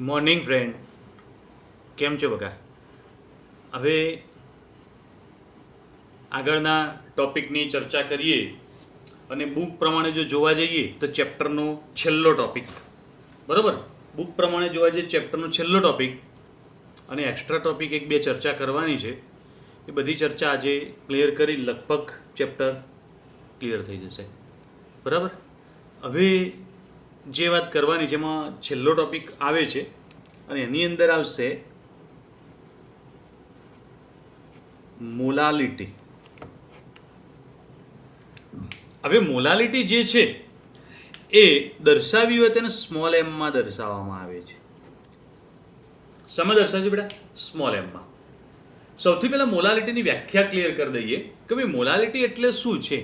Morning friend, કેમ છો બકા? હવે આગળના ટોપિકની ચર્ચા કરીએ અને બુક પ્રમાણે જો જોવા જઈએ તો ચેપ્ટરનો છેલ્લો ટોપિક, બરાબર? બુક પ્રમાણે જોવા જઈએ ચેપ્ટરનો છેલ્લો ટોપિક અને એક્સ્ટ્રા ટોપિક એક બે ચર્ચા કરવાની છે. એ બધી ચર્ચા આજે ક્લિયર કરી લગભગ ચેપ્ટર ક્લિયર થઈ જશે, બરાબર? હવે જે વાત કરવાની છે એમાં છેલ્લો ટોપિક આવે છે અને એની અંદર આવશે મોલાલિટી. હવે મોલાલિટી જે છે એ દર્શાવી હોય તેને સ્મોલ એમમાં દર્શાવવામાં આવે છે. શેમાં દર્શાવશે બેટા? સ્મોલ એમમાં. સૌથી પહેલાં મોલાલિટીની વ્યાખ્યા ક્લિયર કરી દઈએ કે ભાઈ મોલાલિટી એટલે શું છે.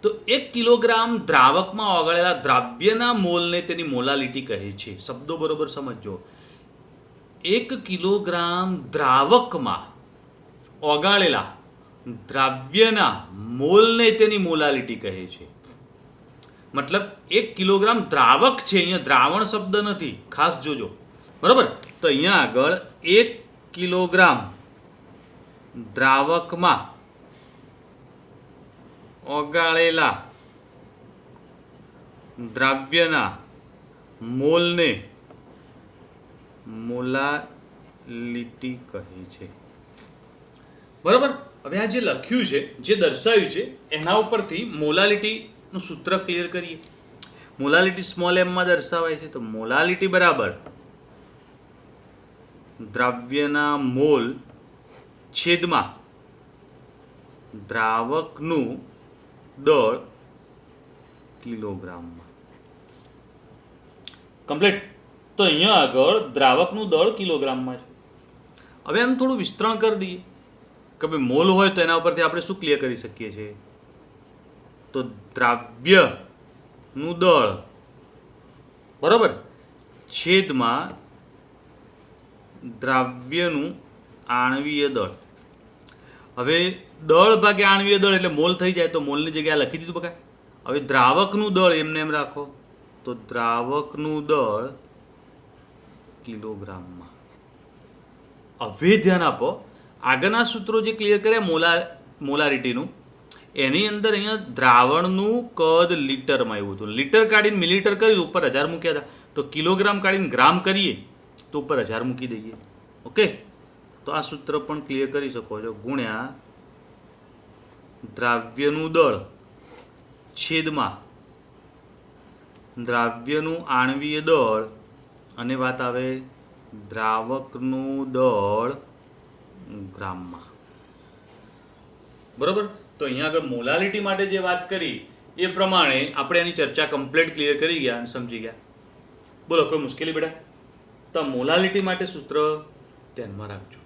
તો 1 કિલોગ્રામ દ્રાવકમાં ઓગાળેલા દ્રાવ્યના મોલને તેની મોલાલિટી કહે છે. શબ્દો બરોબર સમજો. 1 કિલોગ્રામ દ્રાવકમાં ઓગાળેલા દ્રાવ્યના મોલને તેની મોલાલિટી કહે છે. મતલબ 1 કિલોગ્રામ દ્રાવક છે, અહીંયા દ્રાવણ શબ્દ નથી, ખાસ જોજો, બરાબર? તો અહીંયા આગળ 1 કિલોગ્રામ દ્રાવકમાં ઓગાળેલા દ્રાવ્યના મોલને મોલાલિટી કહે છે, બરાબર? હવે આ જે લખ્યું છે, જે દર્શાવ્યું છે, એના ઉપરથી મોલાલિટીનું સૂત્ર ક્લિયર કરીએ. મોલાલિટી સ્મોલ એમમાં દર્શાવાય છે, તો મોલાલિટી બરાબર દ્રાવ્યના મોલ છેદમાં દ્રાવકનું દળ કિલોગ્રામમાં. કમ્પ્લીટ. તો અહીંયા આગળ દ્રાવકનું દળ કિલોગ્રામમાં છે. હવે આમ થોડું વિસ્તરણ કરી દઈએ કે ભાઈ મોલ હોય તો એના ઉપરથી આપણે શું ક્લિયર કરી શકીએ છીએ? તો દ્રાવ્યનું દળ બરાબર છેદમાં દ્રાવ્યનું આણવીય દળ. હવે દળ ભાગે આણવીય દળ એટલે મોલ થઈ જાય, તો મોલની જગ્યાએ લખી દીધું બકા. હવે દ્રાવકનું દળ એમને એમ રાખો, તો દ્રાવકનું દળ કિલોગ્રામમાં. હવે ધ્યાન આપો, આગળના સૂત્રો જે ક્લિયર કર્યા મોલારિટીનું, એની અંદર અહીંયા દ્રાવણનું કદ લીટરમાં આવ્યું હતું. લીટર કાઢીને મિલીલીટર કર્યું, ઉપર 1000 મૂક્યા હતા. તો કિલોગ્રામ કાઢીને ગ્રામ કરીએ તો ઉપર 1000 મૂકી દઈએ. ઓકે, તો આ સૂત્ર પણ ક્લિયર કરી શકો છો. ગુણ્યા દ્રાવ્યનું દળ છેદમાં દ્રાવ્યનું આણવીય દળ અને વાત આવે દ્રાવકનું દળ ગ્રામમાં, બરોબર? તો અહીંયા આગળ મોલાલિટી માટે જે વાત કરી એ પ્રમાણે આપણે એની ચર્ચા કમ્પ્લીટ ક્લિયર કરી ગયા અને સમજી ગયા. બોલો, કોઈ મુશ્કેલી બેટા? તો મોલાલિટી માટે સૂત્ર ધ્યાનમાં રાખજો.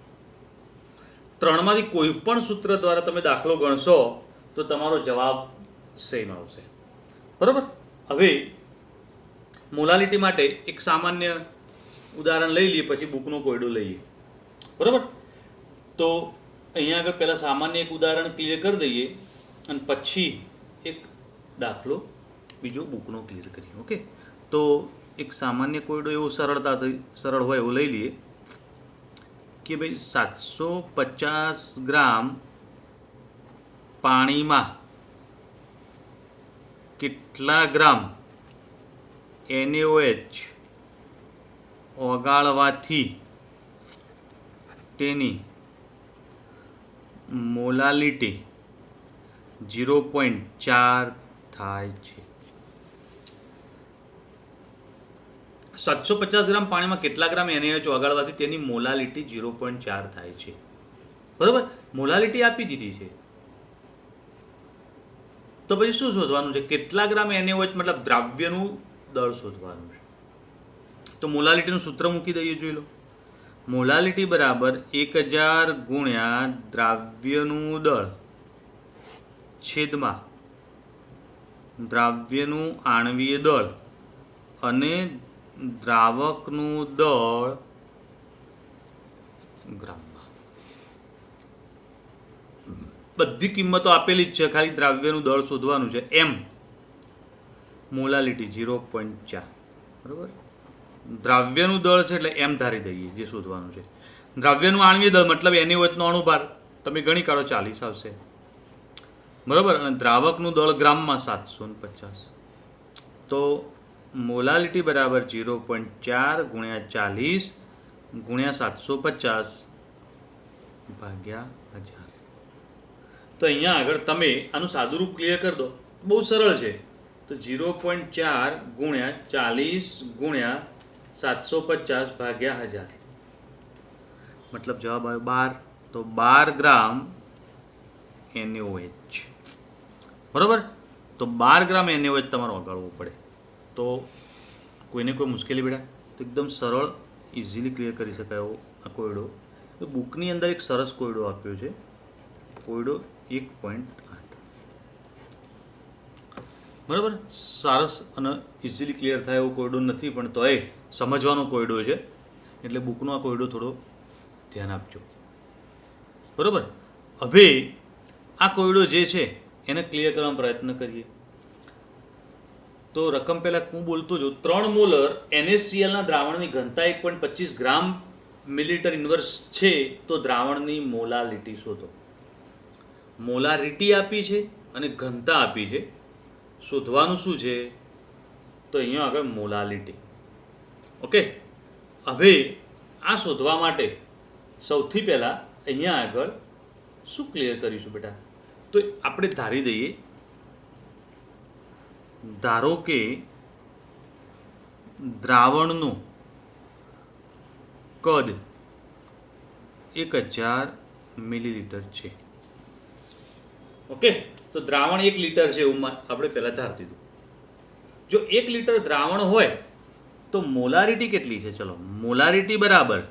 3 માંથી કોઈ પણ સૂત્ર દ્વારા તમે દાખલો ગણશો તો તમારો જવાબ સેમ આવશે, બરાબર? હવે મોલાલિટી માટે એક સામાન્ય ઉદાહરણ લઈ લઈએ, પછી બુકનો કોયડો લઈએ, બરાબર? તો અહીંયા આગળ પહેલાં સામાન્ય એક ઉદાહરણ ક્લિયર કરી દઈએ અને પછી એક દાખલો બીજો બુકનો ક્લિયર કરીએ. ઓકે, તો એક સામાન્ય કોયડો એવો સરળ હોય એવું લઈ લઈએ કે ભાઈ 750 ગ્રામ પાણીમાં કેટલા ગ્રામ NaOH ઓગાળવાથી તેની મોલાલિટી 0.4 થાય છે. 750 ગ્રામ પાણીમાં કેટલા ગ્રામ NaOH ઓગાળવાથી તેની મોલાલિટી 0.4 થાય છે, બરાબર? મોલાલિટી આપી દીધી છે, તો પછી શું શોધવાનું છે? કેટલા ગ્રામ NaOH મતલબ દ્રાવ્યનું દળ શોધવાનું છે. તો મોલાલિટીનું સૂત્ર મૂકી દઈએ, જોઈ લો. મોલાલિટી બરાબર 1000 ગુણ્યા દ્રાવ્યનું દળ છેદમાં દ્રાવ્યનું આણવીય દળ અને દ્રાવકનું દળ ગ્રામમાં. બધી કિંમતો આપેલી જ છે, ખાલી દ્રાવ્યનું દળ શોધવાનું છે. એમ મોલાલિટી 0.4, બરાબર? દ્રાવ્યનું દળ છે એટલે એમ ધારી દઈએ જે શોધવાનું છે. દ્રાવ્યનું આણ્વીય દળ મતલબ એની વચ્ચેનો અણુભાર તમે ગણી કાઢો 40 આવશે, બરાબર. અને દ્રાવકનું દળ ગ્રામમાં 750. તો મોલાલિટી બરાબર 0.4 ગુણ્યા 40 ગુણ્યા 750 ભાગ્યા 1000. તો અહીંયા આગળ તમે આનું સાદુરૂપ ક્લિયર કરી દો, બહુ સરળ છે. તો 0.4 ગુણ્યા 40 ગુણ્યા 750 ભાગ્યા 1000 મતલબ જવાબ આવ્યો 12. તો 12 ગ્રામ NaOH, બરાબર. તો 12 ગ્રામ NaOH તમારે ઓગાળવું પડે. તો કોઈને કોઈ મુશ્કેલી બેટા? તો એકદમ સરળ, ઇઝીલી ક્લિયર કરી શકાય એવો આ કોયડો. તો બુકની અંદર એક સરસ કોયડો આપ્યો છે, કોયડો 1.8, બરાબર. સરસ અને ઇઝીલી ક્લિયર થાય એવો કોયડો નથી, પણ તોય સમજવાનો કોયડો છે, એટલે બુકનો આ કોયડો થોડો ધ્યાન આપજો, બરાબર. હવે આ કોયડો જે છે એને ક્લિયર કરવાનો પ્રયત્ન કરીએ. તો રકમ પહેલાં હું બોલતો જો 3 મોલર NaClના દ્રાવણની ઘનતા 1.25 ગ્રામ મિલીલીટર ઇન્વર્સ છે. તો દ્રાવણની મોલાલિટી શોધો. મોલારિટી આપી છે અને ઘનતા આપી છે. શોધવાનું શું છે? તો અહીંયા આગળ મોલાલિટી. ઓકે. હવે આ શોધવા માટે સૌથી પહેલાં અહીંયા આગળ શું ક્લિયર કરીશું બેટા? તો આપણે ધારી દઈએ, ધારો કે દ્રાવણનું કદ 1000 મિલીલીટર છે. ઓકે. તો દ્રાવણ 1 લીટર છે એવું આપણે પહેલાં ધારી દીધું. જો 1 લીટર દ્રાવણ હોય તો મોલારિટી કેટલી છે? ચલો, મોલારિટી બરાબર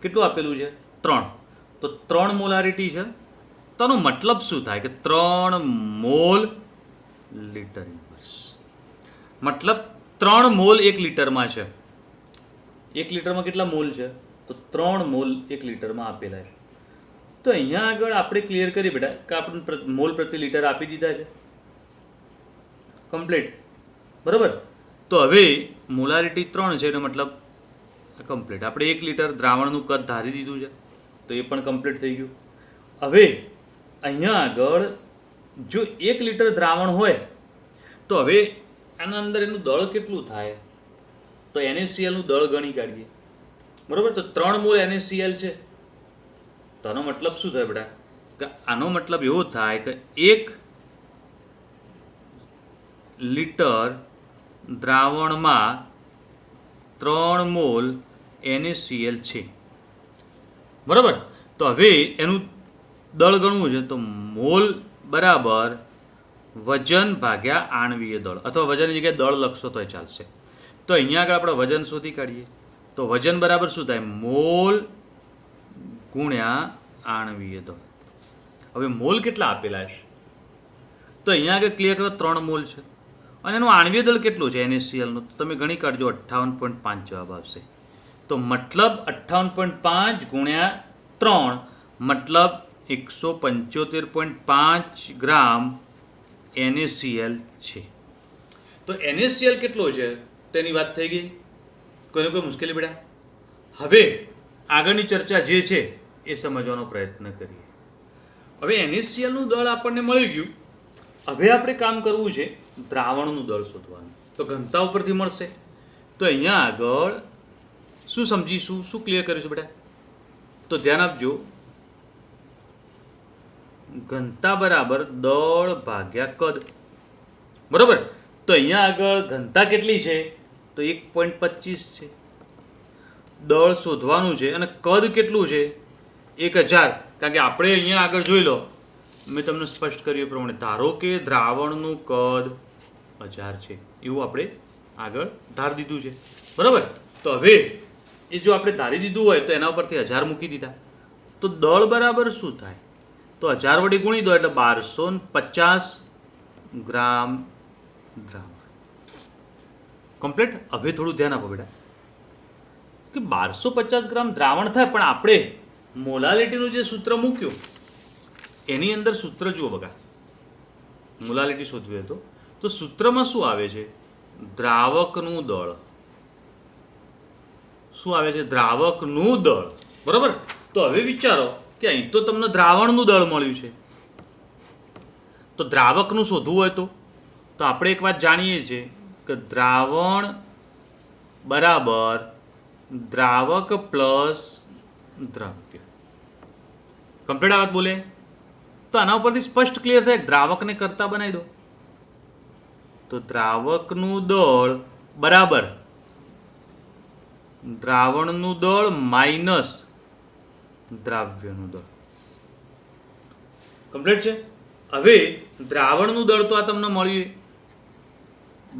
કેટલું આપેલું છે? 3. તો 3 મોલારિટી છે. તો આનો મતલબ શું થાય કે 3 મોલ લીટર ઇન્વર્સ. મતલબ 3 મોલ 1 લીટરમાં છે. 1 લીટરમાં કેટલા મોલ છે? તો 3 મોલ 1 લીટરમાં આપેલા છે. તો અહીંયા આગળ આપણે ક્લિયર કરી બેટા કે આપણે મોલ પ્રતિ લીટર આપી દીધા છે કમ્પ્લીટ, બરાબર. તો હવે મોલારિટી 3 છે એનો મતલબ કમ્પ્લીટ. આપણે 1 લીટર દ્રાવણનું કદ ધારી દીધું છે, તો એ પણ કમ્પ્લીટ થઈ ગયું. હવે અહીંયા આગળ જો 1 લીટર દ્રાવણ હોય તો હવે આના અંદર એનું દળ કેટલું થાય? તો NaClનું દળ ગણી કાઢીએ, બરાબર. તો 3 મોલ NaCl છે. તો આનો મતલબ શું થાય બેટા? કે આનો મતલબ એવો થાય કે 1 લીટર દ્રાવણમાં 3 મોલ NaCl છે, બરાબર. તો હવે એનું દળ ગણવું છે. તો મોલ બરાબર વજન ભાગ્યા આણ્વીય દળ, અથવા વજનની જગ્યાએ દળ લખશો તોય ચાલશે. તો અહીંયા આગળ આપણે વજન શોધી કાઢીએ. તો વજન બરાબર શું થાય? મોલ ગુણ્યા આણ્વીય દળ. હવે મોલ કેટલા આપેલા છે? તો અહીંયા આગળ ક્લિયર કરો 3 મોલ છે અને એનું આણ્વીય દળ કેટલું છે NaClનું? તો તમે ગણી કાઢજો, 58.5 જવાબ આવશે. તો મતલબ 58.5 ગુણ્યા 3 મતલબ 175.5 ગ્રામ NaCl છે. તો NaCl કેટલો છે તેની વાત થઈ ગઈ. કોઈને કોઈ મુશ્કેલી બેટા? હવે આગળની ચર્ચા જે છે એ સમજવાનો પ્રયત્ન કરીએ. હવે NaClનું દળ આપણને મળી ગયું. હવે આપણે કામ કરવું છે દ્રાવણનું દળ શોધવાનું. તો ઘનતા ઉપરથી મળશે. તો અહીંયા આગળ શું સમજીશું, શું ક્લિયર કરીશું બેટા? તો ધ્યાન આપજો, ઘનતા બરાબર દળ ભાગ્યા કદ, બરાબર. તો અહીંયા આગળ ઘનતા કેટલી છે? તો 1.25 છે. દળ શોધવાનું છે અને કદ કેટલું છે? 1000. કારણ કે આપણે અહીંયા આગળ જોઈ લો, મેં તમને સ્પષ્ટ કર્યું એ પ્રમાણે ધારો કે દ્રાવણનું કદ 1000 છે એવું આપણે આગળ ધારી દીધું છે, બરાબર. તો હવે એ જો આપણે ધારી દીધું હોય તો એના ઉપરથી 1000 મૂકી દીધા. તો દળ બરાબર શું થાય? તો 1000 વડે ગુણી દો એટલે 1250 ગ્રામ દ્રાવણ કમ્પ્લીટ. હવે થોડું ધ્યાન આપો બેટા કે 1250 ગ્રામ દ્રાવણ થાય, પણ આપણે મોલાલિટીનું જે સૂત્ર મૂક્યું એની અંદર સૂત્ર જુઓ બગા. મોલાલિટી શોધવી હોય તો સૂત્રમાં શું આવે છે? દ્રાવકનું દળ શું આવે છે? દ્રાવકનું દળ. બરોબર. તો હવે વિચારો કે અહીં તો તમને દ્રાવણનું દળ મળ્યું છે, તો દ્રાવકનું શોધવું હોય તો આપણે એક વાત જાણીએ છીએ કે દ્રાવણ બરાબર દ્રાવક પ્લસ દ્રવ્ય. કમ્પ્લીટ આ વાત બોલે તો આના ઉપરથી સ્પષ્ટ ક્લિયર થાય. દ્રાવકને કરતા બનાવી દો તો દ્રાવકનું દળ બરાબર દ્રાવણનું દળ માઇનસ દ્રાવ્યનું દળ. કમ્પ્લીટ છે. હવે દ્રાવણનું દળ તો આ તમને મળ્યું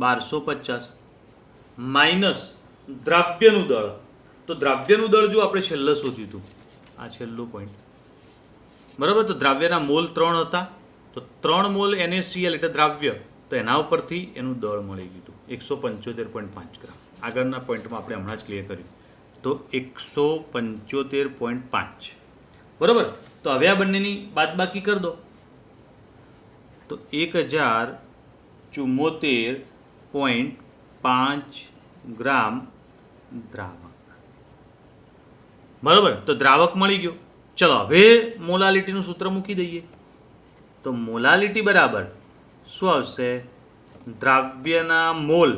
1250 માઇનસ દ્રાવ્યનું દળ. તો દ્રાવ્યનું દળ જો આપણે છેલ્લે શોધ્યું હતું, આ છેલ્લું પોઈન્ટ. બરાબર. તો દ્રાવ્યના મોલ 3 હતા, તો 3 મોલ NaCl એટલે દ્રાવ્ય, તો એના ઉપરથી એનું દળ મળી ગયું 175.5 ગ્રામ. આગળના પોઈન્ટમાં આપણે હમણાં જ ક્લિયર કર્યું. તો 175.5. બરાબર. તો હવે આ બંનેની બાદબાકી કરી દો તો 1074.5 ગ્રામ દ્રાવક. બરાબર. તો દ્રાવક મળી ગયો. ચલો હવે મોલાલિટીનું સૂત્ર મૂકી દઈએ. તો મોલાલિટી બરાબર શું આવશે? દ્રાવ્યના મોલ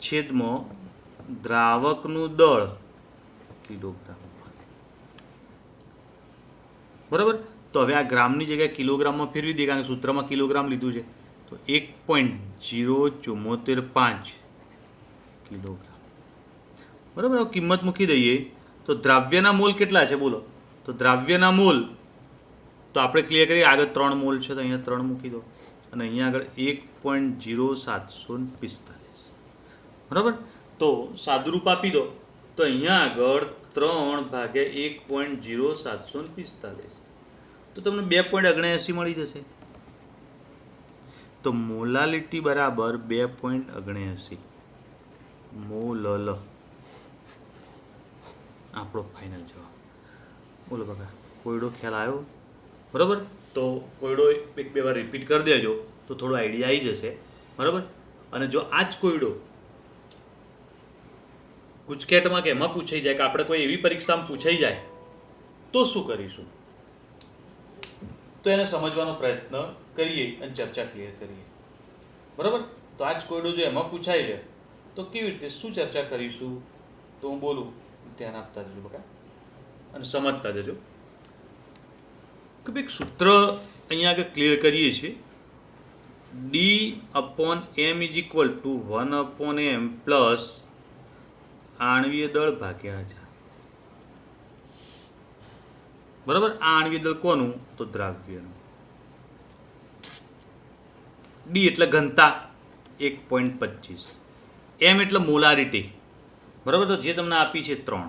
છેદમાં દ્રાવકનું દળ કિલોગ્રામ. બરાબર. તો હવે આ ગ્રામની જગ્યાએ કિલોગ્રામમાં ફેરવી દઈએ, કારણ કે સૂત્રમાં કિલોગ્રામ લીધું છે. તો 1.0445 કિલોગ્રામ. બરાબર. કિંમત મૂકી દઈએ તો દ્રાવ્યના મોલ કેટલા છે બોલો? તો દ્રાવ્યના મોલ તો આપણે ક્લિયર કરીએ. આગળ 3 મોલ છે તો અહીંયા 3 મૂકી દો અને અહીંયા આગળ 1.0745. બરાબર. તો સાદુરૂપ આપી દો તો અહીંયા આગળ 3/1.0745 તો તમને 2.79 મળી જશે. તો મોલાલિટી બરાબર 2.79 મોલલ આપણો ફાઇનલ જવાબ. બોલો બકા, કોયડો ખ્યાલ આવ્યો? બરાબર. તો કોયડો 1-2 વાર રિપીટ કરી દેજો તો થોડો આઈડિયા આવી જશે. બરાબર. અને જો આ જ કોયડો ગુજકેટમાં કે એમાં પૂછાઈ જાય, કે આપણે કોઈ એવી પરીક્ષામાં પૂછાઈ જાય તો શું કરીશું? તો એને સમજવાનો પ્રયત્ન કરીએ અને ચર્ચા ક્લિયર કરીએ. બરાબર. તો આ જ કોયડો જો એમાં પૂછાઈ જાય તો કેવી રીતે શું ચર્ચા કરીશું? તો હું બોલું, ધ્યાન આપતા જજો બકા અને સમજતા જજો કે ભાઈ સૂત્ર અહીંયા આગળ ક્લિયર કરીએ છીએ. D/m = 1/m પ્લસ આણ્વીય દળ ભાગ્યા 1000. બરાબર. આ આણ્વીય દળ કોનું? તો દ્રાવ્યનું. ડી એટલે ઘનતા 1.25, એમ એટલે મોલારિટી. બરાબર. તો જે તમને આપી છે 3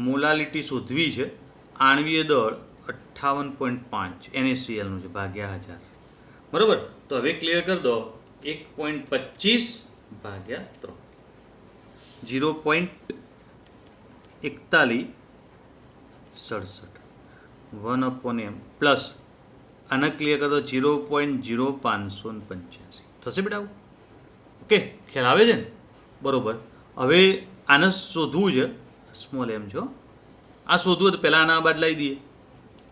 મોલાલિટી શોધવી છે. આણ્વીય દળ 58.5 NaCl નું છે ભાગ્યા 1000. બરાબર. તો હવે ક્લિયર કરી દો 1.25 ભાગ્યા 3 0.4167 1/m પ્લસ આને ક્લિયર કરો 0.0585 થશે બેટા. ઓકે, ખ્યાલ આવે છે ને? બરોબર. હવે આને શોધવું છે, સ્મોલ m છો. આ શોધવું તો પહેલાં આના બાદ લઈ દઈએ.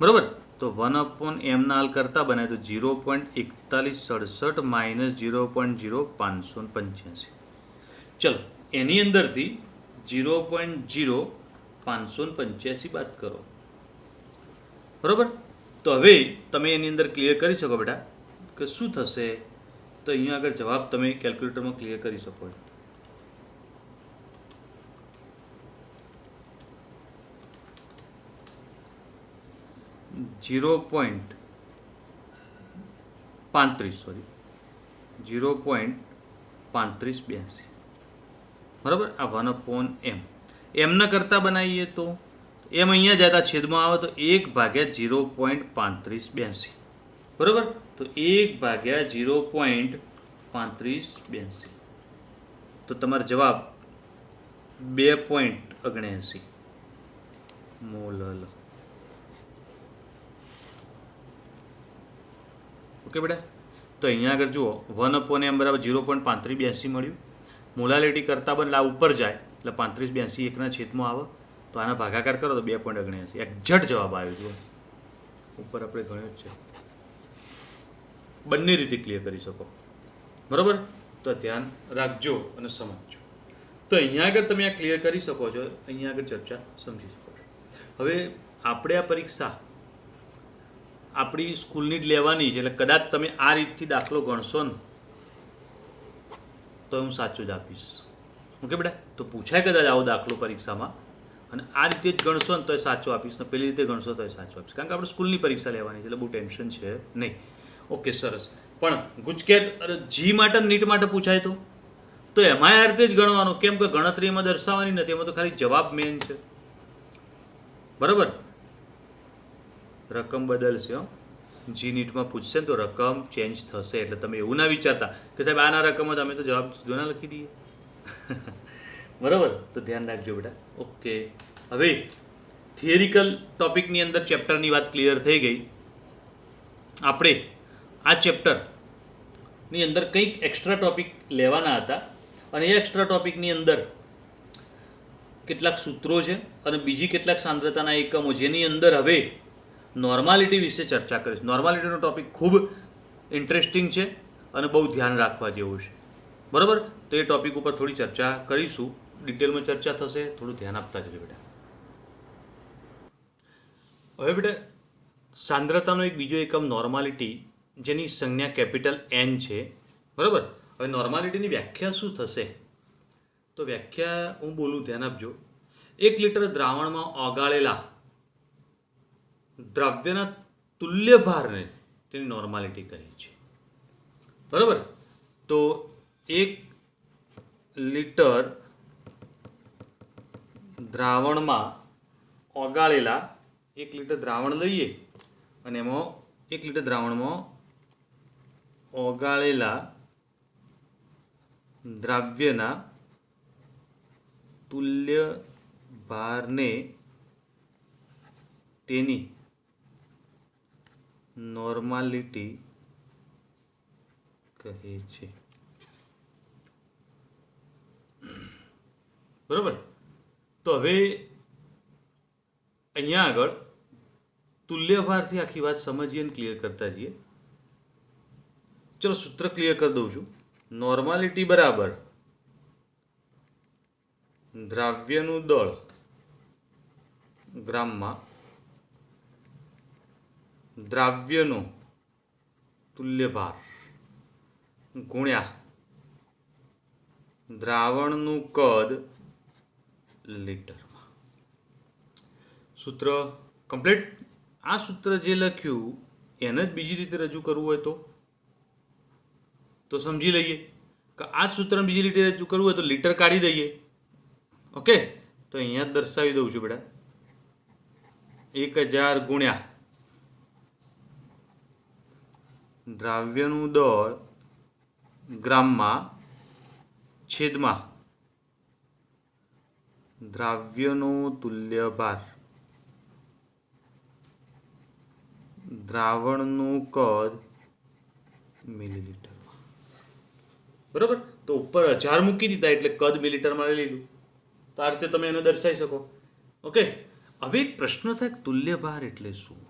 બરાબર. તો 1/m ના હલ કરતા બનાય તો 0.4167 માઇનસ 0.0585. ચલો એની અંદરથી 0.0585 બાદ કરો. બરાબર. તો હવે તમે એની અંદર ક્લિયર કરી શકો બેટા કે શું થશે? તો અહીંયા આગળ જવાબ તમે કેલ્ક્યુલેટરમાં ક્લિયર કરી શકો છો. .35 બરાબર. આ 1/m એમના કરતાં બનાવીએ તો એમ અહીંયા જતા છેદમાં આવે તો 1/0.3582. બરાબર. તો 1/0.3582 તો તમારો જવાબ 2.79 મોલલ. ઓકે બેટા. તો અહીંયા આગળ જુઓ 1/m બરાબર 0.3582 મળ્યું. મોલાલિટી કરતાં બદલે આ ઉપર જાય એટલે 3582 એકના છેદમાં આવે તો આના ભાગાકાર કરો તો 2.79 એક્ઝેક્ટ જવાબ આવ્યો છે. ઉપર આપણે ગણ્યો જ છે. બંને રીતે ક્લિયર કરી શકો, બરાબર. તો ધ્યાન રાખજો અને સમજજો. તો અહીંયા આગળ તમે આ ક્લિયર કરી શકો છો, અહીંયા આગળ ચર્ચા સમજી શકો છો. હવે આપણે આ પરીક્ષા આપણી સ્કૂલની જ લેવાની છે, એટલે કદાચ તમે આ રીતથી દાખલો ગણશો ને તો હું સાચું જ આપીશ. ઓકે બેટા, તો પૂછાય કદાચ આવો દાખલો પરીક્ષામાં અને આ રીતે જ ગણશો ને તો એ સાચું આપીશ, ને પેલી રીતે ગણશો તો એ સાચું આપીશ, કારણ કે આપણે સ્કૂલની પરીક્ષા લેવાની છે એટલે બહુ ટેન્શન છે નહીં. ઓકે, સરસ. પણ ગુજકેટ જી માટે નીટ માટે પૂછાય તો એમાં આ રીતે જ ગણવાનું, કેમ કે ગણતરી એમાં દર્શાવવાની નથી, એમાં તો ખાલી જવાબ મેન છે, બરાબર. રકમ બદલશે. જી નીટમાં પૂછશે ને તો રકમ ચેન્જ થશે, એટલે તમે એવું ના વિચારતા કે સાહેબ આના રકમ જ અમે તો જવાબ સીધો ના લખી દઈએ. બરાબર, તો ધ્યાન રાખજો બેટા. ઓકે, હવે થિયરિકલ ટોપિકની અંદર ચેપ્ટરની વાત ક્લિયર થઈ ગઈ. આપણે આ ચેપ્ટરની અંદર કંઈક એક્સ્ટ્રા ટોપિક લેવાના હતા અને એ એક્સ્ટ્રા ટોપિકની અંદર કેટલાક સૂત્રો છે અને બીજી કેટલાક સાંદ્રતાના એકમો, જેની અંદર હવે નોર્માલિટી વિશે ચર્ચા કરીશ. નોર્માલિટીનો ટોપિક ખૂબ ઇન્ટરેસ્ટિંગ છે અને બહુ ધ્યાન રાખવા જેવું છે, બરાબર. તો એ ટોપિક ઉપર થોડી ચર્ચા કરીશું, ડિટેલમાં ચર્ચા થશે, થોડું ધ્યાન આપતા જજો બેટા. હવે બેટા સાંદ્રતાનો એક બીજો એકમ નોર્માલિટી, જેની સંજ્ઞા કેપિટલ એન છે, બરાબર. હવે નોર્માલિટીની વ્યાખ્યા શું થશે? તો વ્યાખ્યા હું બોલું, ધ્યાન આપજો. 1 લિટર દ્રાવણમાં ઓગાળેલા દ્રવ્યના તુલ્ય ભારને તેની નોર્માલિટી કહે છે, બરાબર. તો 1 લિટર દ્રાવણમાં ઓગાળેલા, 1 લિટર દ્રાવણ લઈએ અને એમાં 1 લિટર દ્રાવણમાં ઓગાળેલા દ્રવ્યના તુલ્ય ભારને તેની નોર્માલિટી કહે છે, બરાબર. તો હવે અહીંયા આગળ તુલ્ય ભારથી આખી વાત સમજીએ અને ક્લિયર કરતા જઈએ. ચલો સૂત્ર ક્લિયર કરી દઉં છું. નોર્માલિટી બરાબર દ્રાવ્યનું દળ ગ્રામમાં દ્રાવ્યનો તુલ્ય ભાર ગુણ્યા દ્રાવણનું કદ લીટરમાં. સૂત્ર કમ્પ્લીટ. આ સૂત્ર જે લખ્યું એને જ બીજી રીતે રજૂ કરવું હોય તો સમજી લઈએ કે આ સૂત્ર બીજી રીતે રજૂ કરવું હોય તો લીટર કાઢી દઈએ. ઓકે, તો અહીંયા જ દર્શાવી દઉં છું બેટા. 1000 ગુણ્યા દ્રાવ્યનું દળ ગ્રામમાં છેદમાં દ્રાવ્યનો તુલ્ય ભાર દ્રાવણનું કદ મિલીલીટરમાં, બરાબર. તો ઉપર 1000 મૂકી દીધા એટલે કદ મિલીલીટરમાં લઈ લીધું. તો આ રીતે તમે એને દર્શાવી શકો. ઓકે, હવે એક પ્રશ્ન થાય, તુલ્ય ભાર એટલે શું?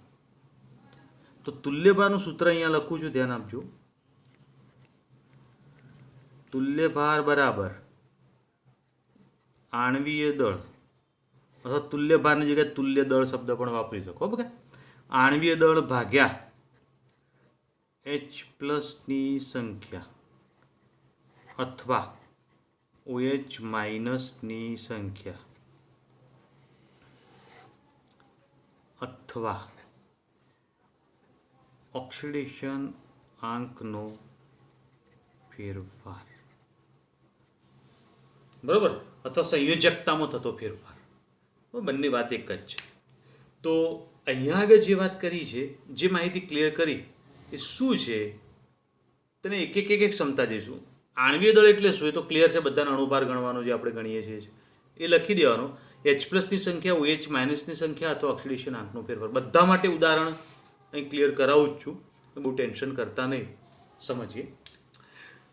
તો તુલ્ય ભારનું સૂત્ર અહીંયા લખું છું, ધ્યાન આપજો. તુલ્ય ભાર બરાબર આણવીય દળ, અથવા તુલ્ય ભારની જગ્યાએ તુલ્ય દળ શબ્દ પણ વાપરી શકો. ઓકે, આણવીય દળ ભાગ્યા H+ ની સંખ્યા અથવા OH- ની સંખ્યા અથવા ઓક્સિડેશન આંકનો ફેરફાર, બરાબર, અથવા સંયોજકતામાં થતો ફેરફાર. બંને વાત એક જ છે. તો અહીંયા આગળ જે વાત કરી છે, જે માહિતી ક્લિયર કરી એ શું છે તેને એક ક્ષમતા જઈશું. આણવીય દળ એટલે શું? એ તો ક્લિયર છે, બધાનો અણુભાર ગણવાનો જે આપણે ગણીએ છીએ એ લખી દેવાનો. H+ ની સંખ્યા, OH- ની સંખ્યા અથવા ઓક્સિડેશન આંકનો ફેરફાર. બધા માટે ઉદાહરણ અહીં ક્લિયર કરાવું જ છું, બહુ ટેન્શન કરતા નહીં. સમજીએ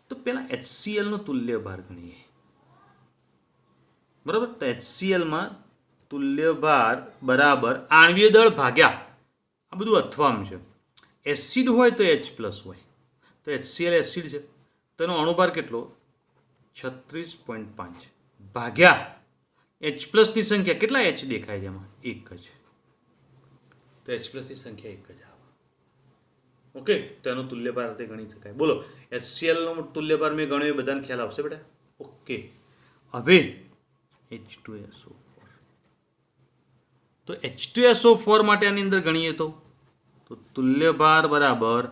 તો પહેલાં HCl નો તુલ્ય ભાર ગણીએ. બરાબર. તો HClમાં તુલ્ય ભાર બરાબર આણ્વીય દળ ભાગ્યા, આ બધું અથવામાં છે. એસિડ હોય તો H પ્લસ હોય, તો HCl એસિડ છે તો એનો અણુભાર કેટલો 36.5 ભાગ્યા H પ્લસની સંખ્યા, કેટલા H દેખાય છે એમાં? એક જ. તો H પ્લસની સંખ્યા એક જ આવે. ઓકે, તો એનો તુલ્યભાર તે ગણી શકાય. બોલો, HCl નો તુલ્યભાર મેં ગણ્યો, એ બધાને ખ્યાલ આવશે બેટા? ઓકે. હવે H2SO4, તો H2SO4 માટે આની અંદર ગણીએ તો તુલ્યભાર બરાબર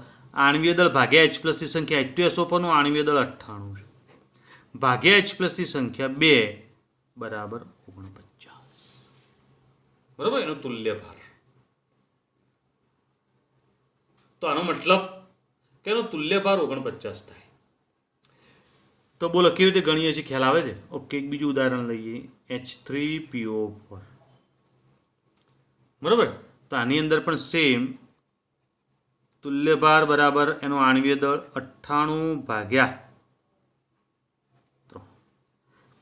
આણ્વીય દળ ભાગ્યા H પ્લસની સંખ્યા. H2SO4 નું આણ્વીય દળ 98 છે ભાગ્યા H પ્લસની સંખ્યા 2 બરાબર 49. બરાબર, એનો તુલ્યભાર. તો આનો મતલબ કે એનો તુલ્યભાર 49 થાય. તો બોલો કેવી રીતે ગણીએ છીએ, ખ્યાલ આવે છે? ઓકે, એક બીજું ઉદાહરણ લઈએ, H3PO4. બરાબર, તો આની અંદર પણ સેમ તુલ્યભાર બરાબર એનો આણ્વીય દળ 98 ભાગ્યા 3.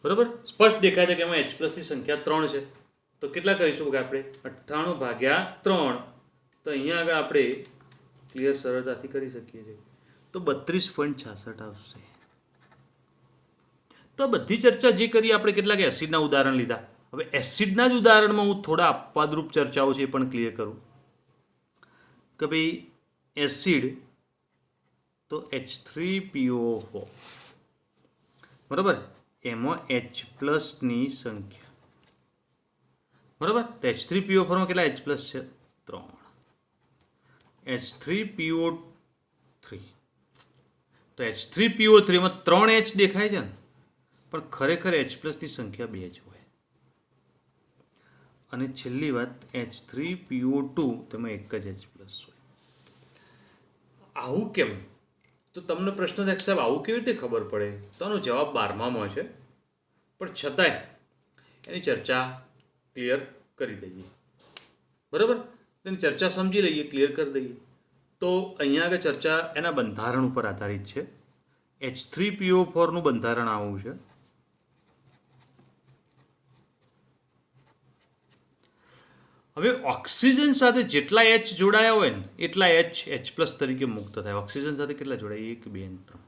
બરાબર, સ્પષ્ટ દેખાય છે કે એમાં H પ્લસની સંખ્યા 3 છે. તો કેટલા કરીશું આપણે? 98 ભાગ્યા 3. તો અહીંયા આગળ આપણે ક્લિયર સરળતાથી કરી શકીએ છીએ. તો 32.66 આવશે. તો બધી ચર્ચા જે કરી આપણે, કેટલાક એસિડના ઉદાહરણ લીધા. હવે એસિડના જ ઉદાહરણમાં હું થોડા અપવાદરૂપ ચર્ચાઓ છે એ પણ ક્લિયર કરું કે ભાઈ એસિડ તો H3PO4, બરાબર, એમાં H પ્લસની સંખ્યા, બરાબર. તો H3PO4 માં કેટલા H પ્લસ છે? 3. H3PO3, તો H3PO3 માં 3 H દેખાય છે ને, પણ ખરેખર H પ્લસની સંખ્યા 2 જ હોય. અને છેલ્લી વાત H3PO2, તેમાં એક જ H પ્લસ હોય. આવું કેમ? તો તમને પ્રશ્ન થાય સાહેબ આવું કેવી રીતે ખબર પડે? તો આનો જવાબ 12માં છે, પણ છતાંય એની ચર્ચા ક્લિયર કરી દઈએ. બરાબર, તેની ચર્ચા સમજી લઈએ, ક્લિયર કરી દઈએ. તો અહીંયા આગળ ચર્ચા એના બંધારણ ઉપર આધારિત છે. H3PO4 નું બંધારણ આવું છે. હવે ઓક્સિજન સાથે જેટલા H જોડાયા હોય ને એટલા H પ્લસ તરીકે મુક્ત થાય. ઓક્સિજન સાથે કેટલા જોડાય? 1, 2 અને 3.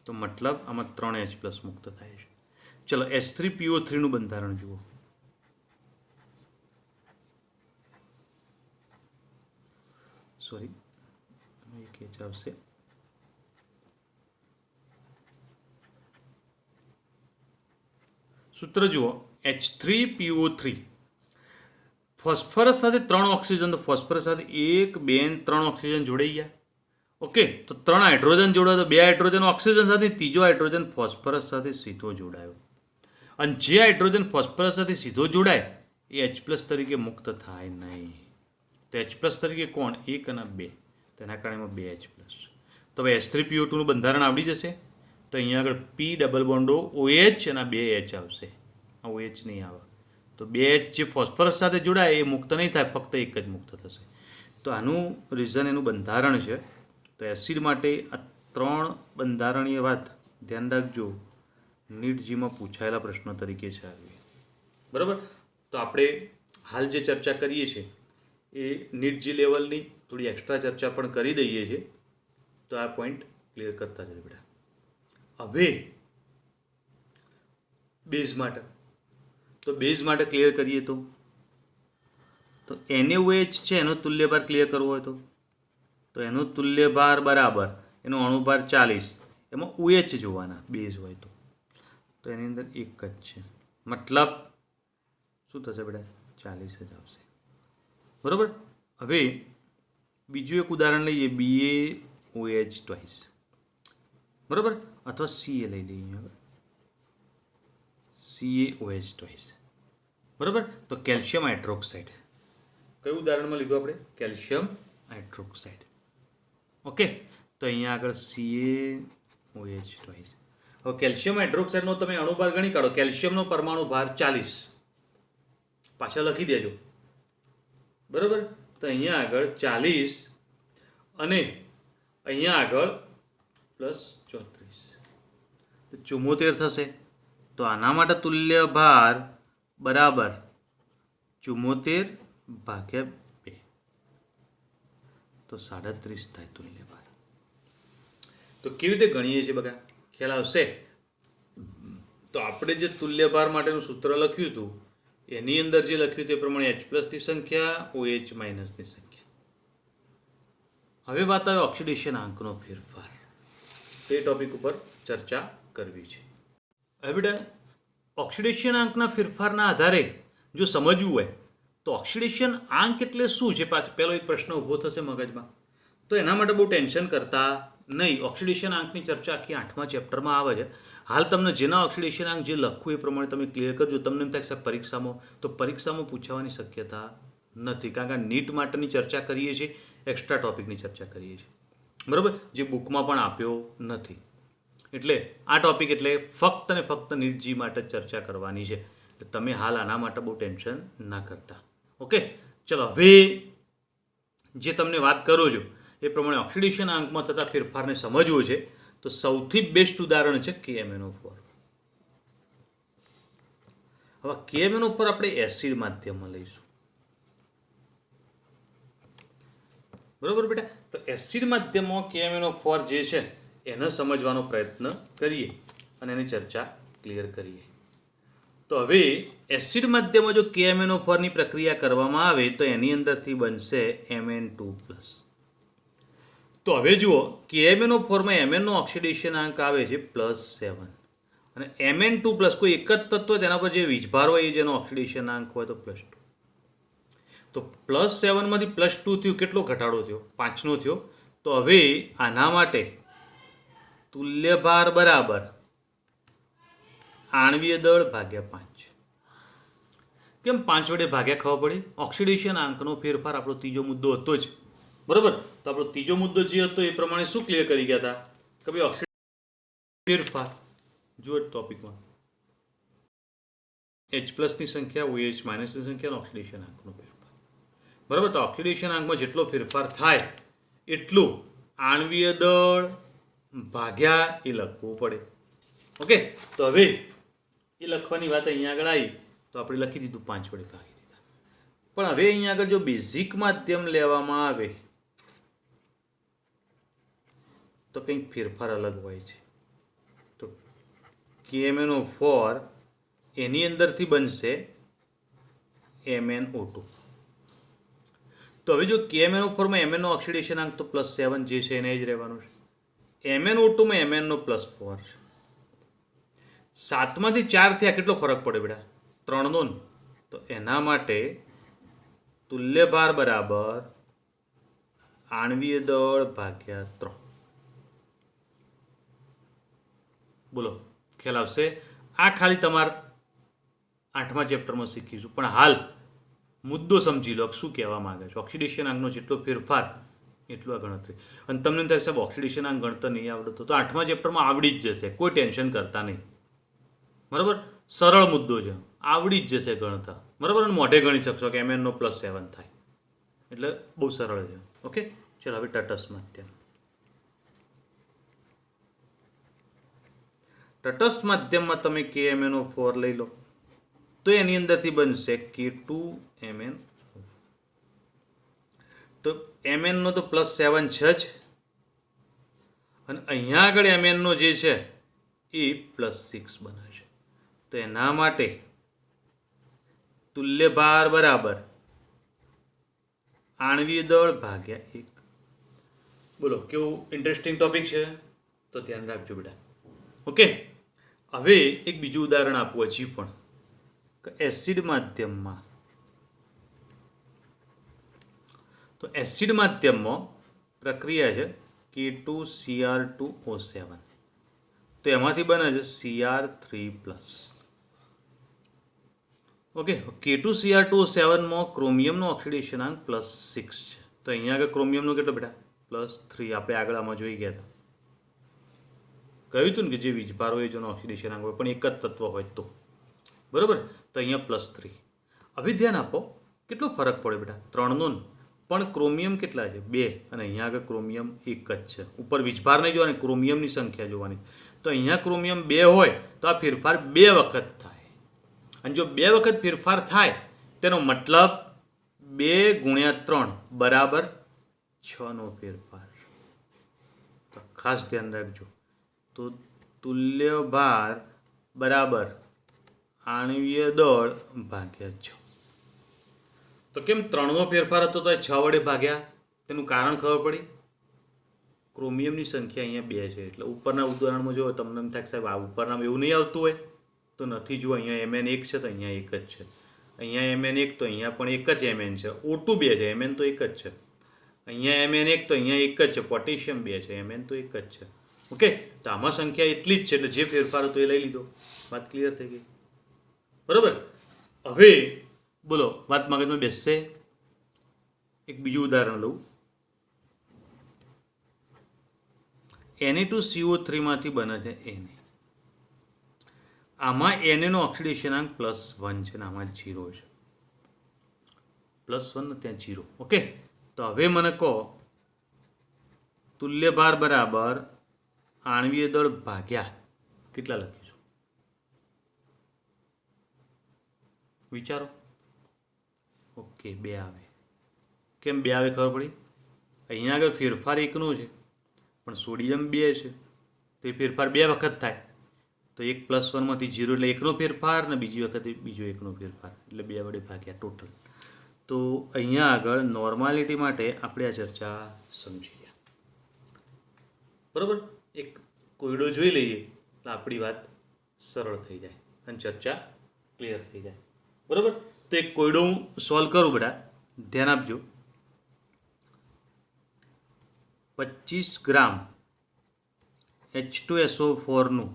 તો મતલબ આમાં 3 H પ્લસ મુક્ત થાય છે. ચલો H3PO3 નું બંધારણ જુઓ. સોરી, એક H આવશે. સૂત્ર જુઓ, H3PO3, ફોસ્ફરસ સાથે 3 ઓક્સિજન, તો ફોસ્ફરસ સાથે 1, 2 અને 3 ઓક્સિજન જોડાઈ ગયા. ઓકે, તો 3 હાઇડ્રોજન જોડાય, તો 2 હાઇડ્રોજન ઓક્સિજન સાથે, ત્રીજો હાઇડ્રોજન ફોસ્ફરસ સાથે સીધો જોડાયો. અને જે હાઇડ્રોજન ફોસ્ફરસ સાથે સીધો જોડાય એ H પ્લસ તરીકે મુક્ત થાય નહીં. તો H પ્લસ તરીકે કોણ? 1 અને 2, તેના કારણે 2 H પ્લસ. તો હવે H3PO2 નું બંધારણ આવડી જશે. તો અહીંયા આગળ P ડબલ બોન્ડો OH અને 2 H આવશે. આ OH નહીં આવે. તો 2 H જે ફોસ્ફરસ સાથે જોડાય એ મુક્ત નહીં થાય, ફક્ત એક જ મુક્ત થશે. તો આનું રીઝન એનું બંધારણ છે. તો એસિડ માટે આ 3 બંધારણીય વાત ધ્યાન રાખજો, નીટજીમાં પૂછાયેલા પ્રશ્નો તરીકે છે આવી. બરાબર, તો આપણે હાલ જે ચર્ચા કરીએ છીએ એ નીટજી લેવલની થોડી એક્સ્ટ્રા ચર્ચા પણ કરી દઈએ છીએ. તો આ પોઈન્ટ ક્લિયર કરતા જજો બેટા. હવે બેઝ માટે, તો બેઝ માટે ક્લિયર કરીએ તો NaOH છે એનો તુલ્યભાર ક્લિયર કરવો હોય તો એનો તુલ્યભાર બરાબર એનો અણુભાર 40, એમાં OH જોવાના બેઝ હોય તો એની અંદર એક જ છે, મતલબ શું થશે બેટા? 40 જ આવશે. બરાબર. હવે બીજું એક ઉદાહરણ લઈએ, BaOH ટ્વાઇસ, બરાબર, અથવા Ca લઈ લઈએ, CaOH ટ્વાઇસ. બરાબર, તો કેલ્શિયમ હાઇડ્રોક્સાઇડ. કયું ઉદાહરણમાં લીધું આપણે? Calcium hydroxide. ઓકે, તો અહીંયા આગળ CaOH ટ્વાઇસ. હવે કેલ્શિયમ હાઇડ્રોક્સાઇડનો તમે અણુભાર ગણી કાઢો. કેલ્શિયમનો પરમાણુ ભાર 40, પાછા લખી દેજો. બરાબર, તો અહીંયા આગળ 40 અને અહીંયા આગળ +34, તો 74 થશે. તો આના માટે તુલ્ય ભાર બરાબર 74/2, તો 37 થાય તુલ્ય ભાર. તો કેવી રીતે ગણીએ છીએ બગા, ખ્યાલ આવશે? તો આપણે જે તુલ્ય ભાર માટેનું સૂત્ર લખ્યું હતું એની અંદર જે લખ્યું તે પ્રમાણે H+ ની સંખ્યા OH- ની સંખ્યા. હવે વાત આવે ઓક્સિડેશન આંકનો ફેરફાર. તે ટોપિક ઉપર ચર્ચા કરવી છે. હવે બેટા ઓક્સિડેશન આંકના ફેરફારના આધારે જો સમજવું હોય તો ઓક્સિડેશન આંક એટલે શું છે, પાછો પહેલો એક પ્રશ્ન ઊભો થશે મગજમાં. તો એના માટે બહુ ટેન્શન કરતા નહીં. ઓક્સિડેશન આંકની ચર્ચા આખી 8મા ચેપ્ટરમાં આવે છે. હાલ તમને જેના ઓક્સિડેશન આંક જે લખવું એ પ્રમાણે તમે ક્લિયર કરજો. તમને એમ થાય કે પરીક્ષામાં પૂછાવાની શક્યતા નથી, કારણ કે નીટ માટેની ચર્ચા કરીએ છીએ, એક્સ્ટ્રા ટોપિકની ચર્ચા કરીએ છીએ, બરાબર, જે બુકમાં પણ આપ્યો નથી. એટલે આ ટોપિક એટલે ફક્ત ને ફક્ત નીટજી માટે ચર્ચા કરવાની છે. એટલે તમે હાલ આના માટે બહુ ટેન્શન ના કરતા. ઓકે, ચલો હવે જે તમને વાત કરું છું એ પ્રમાણે ઓક્સિડેશન આંકમાં થતા ફેરફારને સમજવું છે તો સૌથી બેસ્ટ ઉદાહરણ છે KMnO4. હવે KMnO4 આપણે એસિડ માધ્યમમાં લઈશું, બરોબર બેટા. તો એસિડ માધ્યમમાં KMnO4 જે છે એને સમજવાનો પ્રયત્ન કરીએ અને એની ચર્ચા ક્લિયર કરીએ. તો હવે એસિડ માધ્યમમાં જો KMnO4 ની પ્રક્રિયા કરવામાં આવે તો એની અંદરથી બનશે Mn2+. તો હવે જુઓ KMnO4 માં Mn નો ઓક્સિડેશન આંક આવે છે +7 અને Mn2+ કોઈ એક જ તત્વ તેના પર જે વીજભાર હોય એ જેનો ઓક્સિડેશન આંક હોય તો +2. તો +7 માંથી +2 થયું, કેટલો ઘટાડો થયો? 5 નો થયો. તો હવે આના માટે તુલ્ય ભાર બરાબર આણ્વીય દળ ભાગ્યા 5. કેમ 5 વડે ભાગ્યા ખબર પડી? ઓક્સિડેશન આંકનો ફેરફાર આપણો ત્રીજો મુદ્દો હતો જ, બરોબર. તો આપણો ત્રીજો મુદ્દો જે હતો એ પ્રમાણે શું ક્લિયર કરી ગયા હતા કે ભાઈ ઓક્સિડેશન ફેરફાર જુઓ ટોપિકમાં H+ ની સંખ્યા OH- ની સંખ્યા ઓક્સિડેશન આંકનો ફેરફાર, બરાબર. તો ઓક્સિડેશન આંકમાં જેટલો ફેરફાર થાય એટલું આણ્વીય દળ ભાગ્યા એ લખવું પડે. ઓકે, તો હવે એ લખવાની વાત અહીંયા આગળ આવી તો આપણે લખી દીધું 5 વડે ભાગી દીધા. પણ હવે અહીંયા આગળ જો બેઝિક માધ્યમ લેવામાં આવે તો કંઈક ફેરફાર અલગ હોય છે. તો KMnO4 એની અંદરથી બનશે MnO2. તો હવે જો KMnO4 માં Mn નો ઓક્સિડેશન આંક તો +7 જે છે એને જ રહેવાનું છે. MnO2 માં Mn નો +4 છે. 7 માંથી 4 થયા, કેટલો ફરક પડે બેટા? 3 નો. તો એના માટે તુલ્ય ભાર બરાબર આણ્વીય દળ ભાગ્યા 3. બોલો, ખ્યાલ આવશે? આ ખાલી તમારે 8મા ચેપ્ટરમાં શીખીશું, પણ હાલ મુદ્દો સમજી લો શું કહેવા માંગે છે. ઓક્સિડેશન આંકનો જેટલો ફેરફાર એટલું આ ગણતરી. અને તમને થાય સાહેબ ઓક્સિડેશન આંક ગણતર નહીં આવડતો, તો 8મા ચેપ્ટરમાં આવડી જ જશે, કોઈ ટેન્શન કરતા નહીં, બરાબર. સરળ મુદ્દો છે, આવડી જ જશે ગણતા, બરાબર. અને મોઢે ગણી શકશો કે Mn નો +7 થાય, એટલે બહુ સરળ છે. ઓકે, ચલો હવે તટસ્થ માધ્યમ. તટસ્થ માધ્યમમાં તમે KMnO4 લઈ લો તો એની અંદરથી બનશે K2Mn. તો Mn નો તો +7 છે જ, અને અહીંયા આગળ Mn નો જે છે એ +6 બને છે. તો એના માટે તુલ્ય ભાર બરાબર આણ્વીય દળ ભાગ્યા 1. બોલો, કેવું ઇન્ટરેસ્ટિંગ ટોપિક છે, તો ધ્યાન રાખજો બેટા. ઓકે, હવે એક બીજું ઉદાહરણ આપવું હજી પણ કે એસિડ માધ્યમમાં. તો એસિડ માધ્યમમાં પ્રક્રિયા છે K2Cr2O7. તો એમાંથી બને છે Cr3+. ઓકે, K2Cr2O7 માં ક્રોમિયમનો ઓક્સિડેશન આંક +6 છે. તો અહીંયા આગળ ક્રોમિયમનો કેટલો બેટા? +3. આપણે આગળ આમાં જોઈ ગયા હતા, કહ્યું હતું ને કે જે વીજભાર હોય જેનો ઓક્સિડેશન આંક હોય પણ એક જ તત્વ હોય તો, બરોબર. તો અહીંયા +3. હવે ધ્યાન આપો કેટલો ફરક પડે બેટા? 3 નો. પણ ક્રોમિયમ કેટલા છે? 2, અને અહીંયા આગળ ક્રોમિયમ 1 જ છે. ઉપર વીજભાર નહીં જોવાની, ક્રોમિયમની સંખ્યા જોવાની. તો અહીંયા ક્રોમિયમ 2 હોય તો આ ફેરફાર 2 વખત થાય, અને જો 2 વખત ફેરફાર થાય તેનો મતલબ 2 ગુણ્યા 3 બરાબર 6 નો ફેરફાર. તો ખાસ ધ્યાન રાખજો. તો તુલ્ય ભાર બરાબર આણ્વીય દળ ભાગ્યા 6. તો કેમ 3 નો ફેરફાર હતો તો 6 વડે ભાગ્યા? તેનું કારણ ખબર પડી. ક્રોમિયમની સંખ્યા અહીંયા 2 છે એટલે ઉપરના ઉદાહરણમાં જો તમને એમ થાય સાહેબ આ ઉપરનામાં એવું નહીં આવતું હોય તો નથી. જુઓ અહીંયા Mn 1 છે તો અહીંયા 1 જ છે, અહીંયા Mn 1 તો અહીંયા પણ 1 જ Mn છે, O2 2 છે, Mn તો 1 જ છે, અહીંયા Mn 1 તો અહીંયા 1 જ છે, પોટેશિયમ 2 છે, Mn તો 1 જ છે. ઓકે, તો આમાં સંખ્યા એટલી જ છે એટલે જે ફેરફાર હતો એ લઈ લીધો. વાત ક્લિયર થઈ ગઈ? બરોબર. હવે બોલો વાત મગજમાં બેસશે. એક બીજું ઉદાહરણ લઉં. Na2CO3 માંથી બને છે Na. આમાં Na નો ઓક્સિડેશનાંક +1 છે ને આમાં 0 છે. +1 ને ત્યાં 0. ઓકે, તો હવે મને કહો તુલ્ય ભાર બરાબર આણ્વીય દળ ભાગ્યા કેટલા લખીશું? વિચારો. ઓકે, 2 આવે. કેમ 2 આવે ખબર પડી? અહીંયા આગળ ફેરફાર 1 નો છે પણ સોડિયમ 2 છે તો એ ફેરફાર 2 વખત થાય. તો 1 +1 માંથી 0 એટલે 1 નો ફેરફાર ને બીજી વખતે બીજો 1 નો ફેરફાર એટલે 2 વડે ભાગ્યા ટોટલ. તો અહીંયા આગળ નોર્માલિટી માટે આપણે આ ચર્ચા સમજી ગયા. બરોબર. એક કોયડો જોઈ લઈએ એટલે આપણી વાત સરળ થઈ જાય અને ચર્ચા ક્લિયર થઈ જાય. બરોબર. તો એક કોયડો હું સોલ્વ કરું બેટા, ધ્યાન આપજો. 25 ગ્રામ H2SO4 નું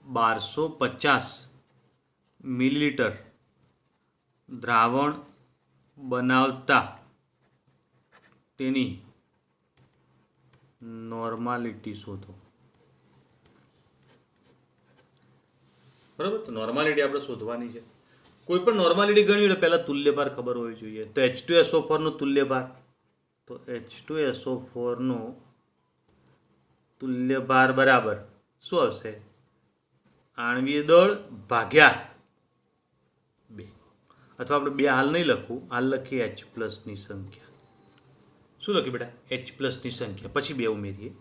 1250 મિલીલીટર દ્રાવણ બનાવતા તેની નોર્માલિટી શોધો. બરાબર. તો નોર્માલિટી આપણે શોધવાની છે. કોઈ પણ નોર્માલિટી ગણ્યું એટલે પહેલાં તુલ્યભાર ખબર હોવી જોઈએ. તો H2SO4 નું તુલ્યભાર, તો H2SO4 નું તુલ્યભાર બરાબર શું આવશે? આણ્વીય દળ ભાગ્યા 2. અથવા આપણે 2 હાલ નહીં લખવું, હાલ લખીએ H+ ની સંખ્યા. શું લખ્યું બેટા? H+ ની સંખ્યા પછી 2 ઉમેરીએ.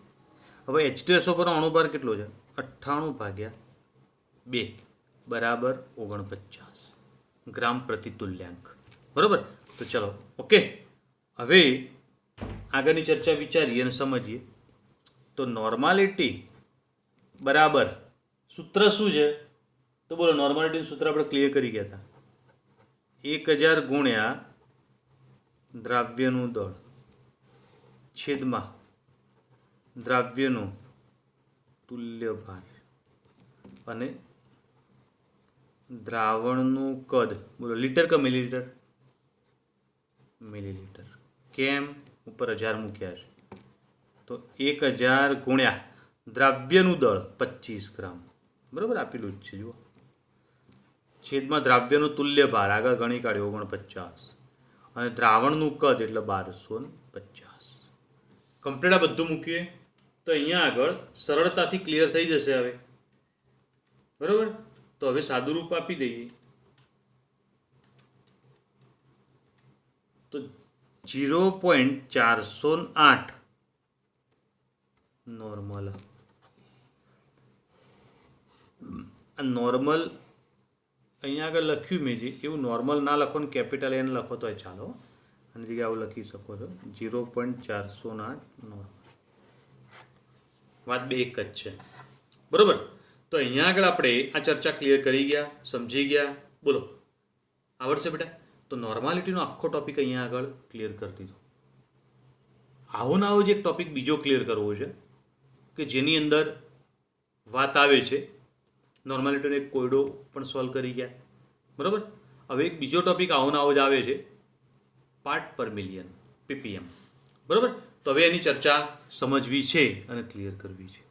હવે H2SO4 નો અણુભાર કેટલો છે? 98 ભાગ્યા 2 બરાબર 49 ગ્રામ પ્રતિ તુલ્યાંક. બરોબર. તો ચલો ઓકે, હવે આગળની ચર્ચા વિચારીએ અને સમજીએ. તો નોર્માલિટી બરાબર સૂત્ર શું છે? તો બોલો, નોર્માલિટીનું સૂત્ર આપણે ક્લિયર કરી ગયા હતા. 1000 ગુણ્યા દ્રાવ્યનું દળ છેદમાં દ્રાવ્યનું તુલ્ય ભાર અને દ્રાવણનું કદ. બોલો, લીટર કે મિલીલીટર? મિલીલીટર. કેમ? ઉપર 1000 મૂક્યા છે તો 1000 ગુણ્યા દ્રાવ્યનું દળ 25 ગ્રામ. બરાબર, આપેલું જ છે જુઓ. છેદમાં દ્રાવ્યનું તુલ્ય ભાર આગળ ગણી કાઢ્યો 49 અને દ્રાવણનું કદ એટલે 1250. કમ્પ્લીટ આ બધું મૂકીએ તો અહીંયા આગળ સરળતાથી ક્લિયર થઈ જશે. હવે બરાબર. તો હવે સાદું રૂપ આપી દઈએ તો 0.408 નોર્મલ. નોર્મલ અહીંયા આગળ લખ્યું મેં જે એવું નોર્મલ ના લખો ને કેપિટલ N લખો તો ચાલો, આની જગ્યાએ આવું લખી શકો છો 0.408 નોર્મલ. વાત બે એક જ છે. બરોબર. તો અહીંયા આગળ આપણે આ ચર્ચા ક્લિયર કરી ગયા, સમજી ગયા. બોલો, આવડશે બેટા? તો નોર્માલિટીનો આખો ટોપિક અહીંયા આગળ ક્લિયર કરી દીધો. આવો ને આવો જ એક ટોપિક બીજો ક્લિયર કરવો છે કે જેની અંદર વાત આવે છે નોર્માલિટીનો એક કોયડો પણ સોલ્વ કરી ગયા. બરાબર. હવે એક બીજો ટોપિક આવો ને આવો જ આવે છે, પાર્ટ પર મિલિયન PPM. બરાબર. તો હવે એની ચર્ચા સમજવી છે અને ક્લિયર કરવી છે.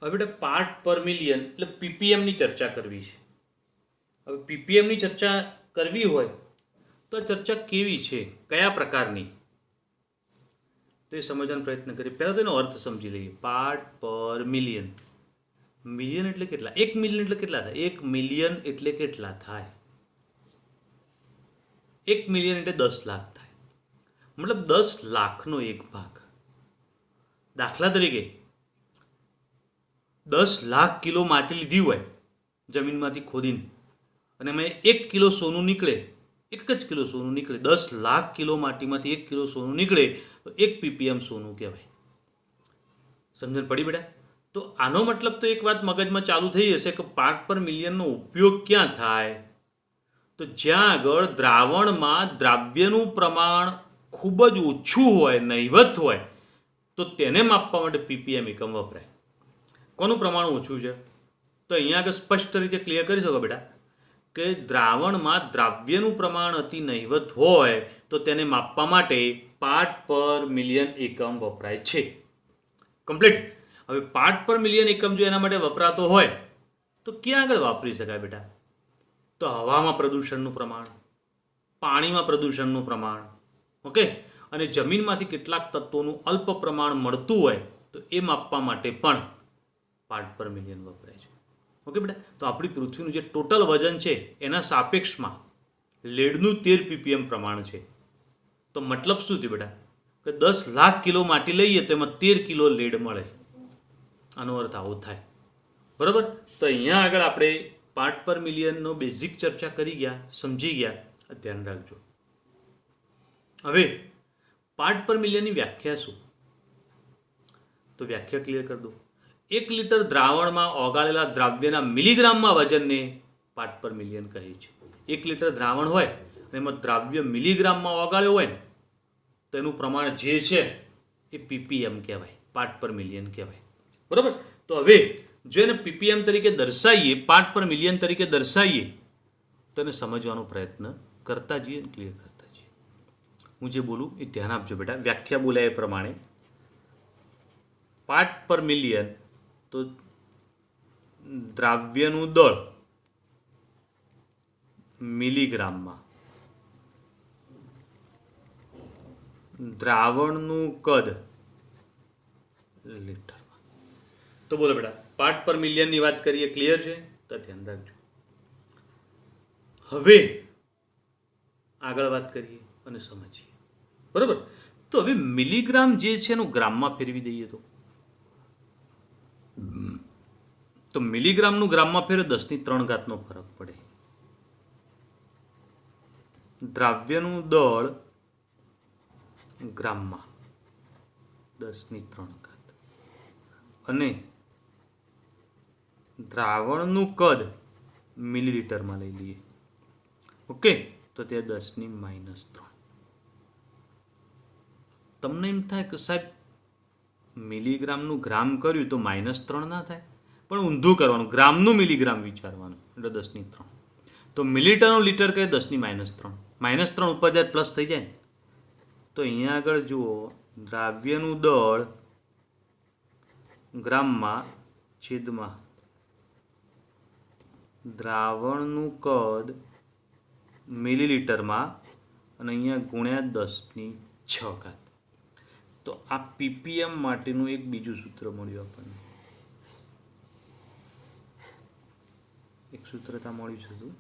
હવે બેટા પાર્ટ પર મિલિયન એટલે PPMની ચર્ચા કરવી છે. હવે PPMની ચર્ચા કરવી હોય તો ચર્ચા કેવી છે, કયા પ્રકારની? તો એ સમજવાનો પ્રયત્ન કરીએ. પહેલાં તો એનો અર્થ સમજી લઈએ. પાર્ટ પર મિલિયન. મિલિયન એટલે કેટલા? 1 મિલિયન એટલે કેટલા થાય? 1 મિલિયન એટલે કેટલા થાય? 1 મિલિયન એટલે 10 લાખ થાય. મતલબ 10 લાખનો એક ભાગ. દાખલા તરીકે 10 લાખ કિલો માટી લીધી હોય જમીનમાંથી ખોદીને, અને એમાં 1 કિલો સોનું નીકળે, 1 જ કિલો સોનું નીકળે. 10 લાખ કિલો માટીમાંથી 1 કિલો સોનું નીકળે તો 1 ppm સોનું કહેવાય. સમજણ પડી બેટા? તો આનો મતલબ તો એક વાત મગજમાં ચાલુ થઈ જશે કે પાર્ટ પર મિલિયનનો ઉપયોગ ક્યાં થાય? તો જ્યાં આગળ દ્રાવણમાં દ્રાવ્યનું પ્રમાણ ખૂબ જ ઓછું હોય, નહિવત હોય, તો તેને માપવા માટે ppm એકમ વપરાય. કોનું પ્રમાણ ઓછું છે? તો અહીંયા આગળ સ્પષ્ટ રીતે ક્લિયર કરી શકો બેટા કે દ્રાવણમાં દ્રાવ્યનું પ્રમાણ અતિ નહિવત હોય તો તેને માપવા માટે પાર્ટ પર મિલિયન એકમ વપરાય છે. કમ્પ્લીટ. હવે પાર્ટ પર મિલિયન એકમ જો એના માટે વપરાતો હોય તો ક્યાં આગળ વાપરી શકાય બેટા? તો હવામાં પ્રદૂષણનું પ્રમાણ, પાણીમાં પ્રદૂષણનું પ્રમાણ, ઓકે, અને જમીનમાંથી કેટલાક તત્વોનું અલ્પ પ્રમાણ મળતું હોય તો એ માપવા માટે પણ પાર્ટ પર મિલિયન વપરાય છે. ઓકે બેટા? તો આપણી પૃથ્વીનું જે ટોટલ વજન છે એના સાપેક્ષમાં લેડનું 13 ppm પ્રમાણ છે. તો મતલબ શું થયું બેટા? કે 10 લાખ કિલો માટી લઈએ તો એમાં 13 કિલો લેડ મળે. આનો અર્થ આવો થાય. બરાબર? તો અહીંયા આગળ આપણે પાર્ટ પર મિલિયનનો બેઝિક ચર્ચા કરી ગયા, સમજી ગયા. ધ્યાન રાખજો. હવે પાર્ટ પર મિલિયનની વ્યાખ્યા શું? તો વ્યાખ્યા ક્લિયર કરી દો. 1 લીટર દ્રાવણમાં ઓગાળેલા દ્રાવ્યના મિલીગ્રામમાં વજનને પાર્ટ પર મિલિયન કહે છે. 1 લીટર દ્રાવણ હોય અને એમાં દ્રાવ્ય મિલીગ્રામમાં ઓગાળ્યો હોય ને તો એનું પ્રમાણ જે છે એ ppm કહેવાય, પાર્ટ પર મિલિયન કહેવાય. બરાબર? તો હવે જો એને ppm તરીકે દર્શાવીએ, પાર્ટ પર મિલિયન તરીકે દર્શાવીએ તો એને સમજવાનો પ્રયત્ન કરતા જઈએ, ક્લિયર કરતા જઈએ. હું જે બોલું એ ધ્યાન આપજો બેટા. વ્યાખ્યા બોલાય એ પ્રમાણે પાર્ટ પર મિલિયન તો દ્રાવ્યનું દળ મિલીગ્રામમાં, દ્રાવણનું કદ લીટરમાં. તો બોલો બેટા, પાર્ટ પર મિલિયનની વાત કરીએ. ક્લિયર છે? તો ધ્યાન રાખજો. હવે આગળ વાત કરીએ અને સમજીએ. બરાબર? તો હવે મિલીગ્રામ જે છે એનું ગ્રામમાં ફેરવી દઈએ તો મિલીગ્રામનું ગ્રામમાં ફેરવે 10³ ફરક પડે. દ્રાવ્યનું દળ ગ્રામમાં 10³ અને દ્રાવણનું કદ મિલીલીટરમાં લઈ લઈએ. ઓકે, તો તે 10⁻3. તમને એમ થાય કે સાહેબ મિલીગ્રામનું ગ્રામ કર્યું તો -3 ના થાય? પણ ઊંધું કરવાનું, ગ્રામનું મિલીગ્રામ વિચારવાનું, એટલે 10⁻3. તો મિલીલીટરનું લીટર કહે 10⁻3. -3 ઉપર જ્યારે પ્લસ થઈ જાય ને તો અહીંયા આગળ જુઓ, દ્રાવ્યનું દળ ગ્રામમાં છેદમાં દ્રાવણનું કદ મિલીલીટરમાં અને અહીંયા ગુણ્યા 10⁶. તો આ ppm માટેનું એક બીજું સૂત્ર મળ્યું આપણને. એક સૂત્રતા મળ્યું છે.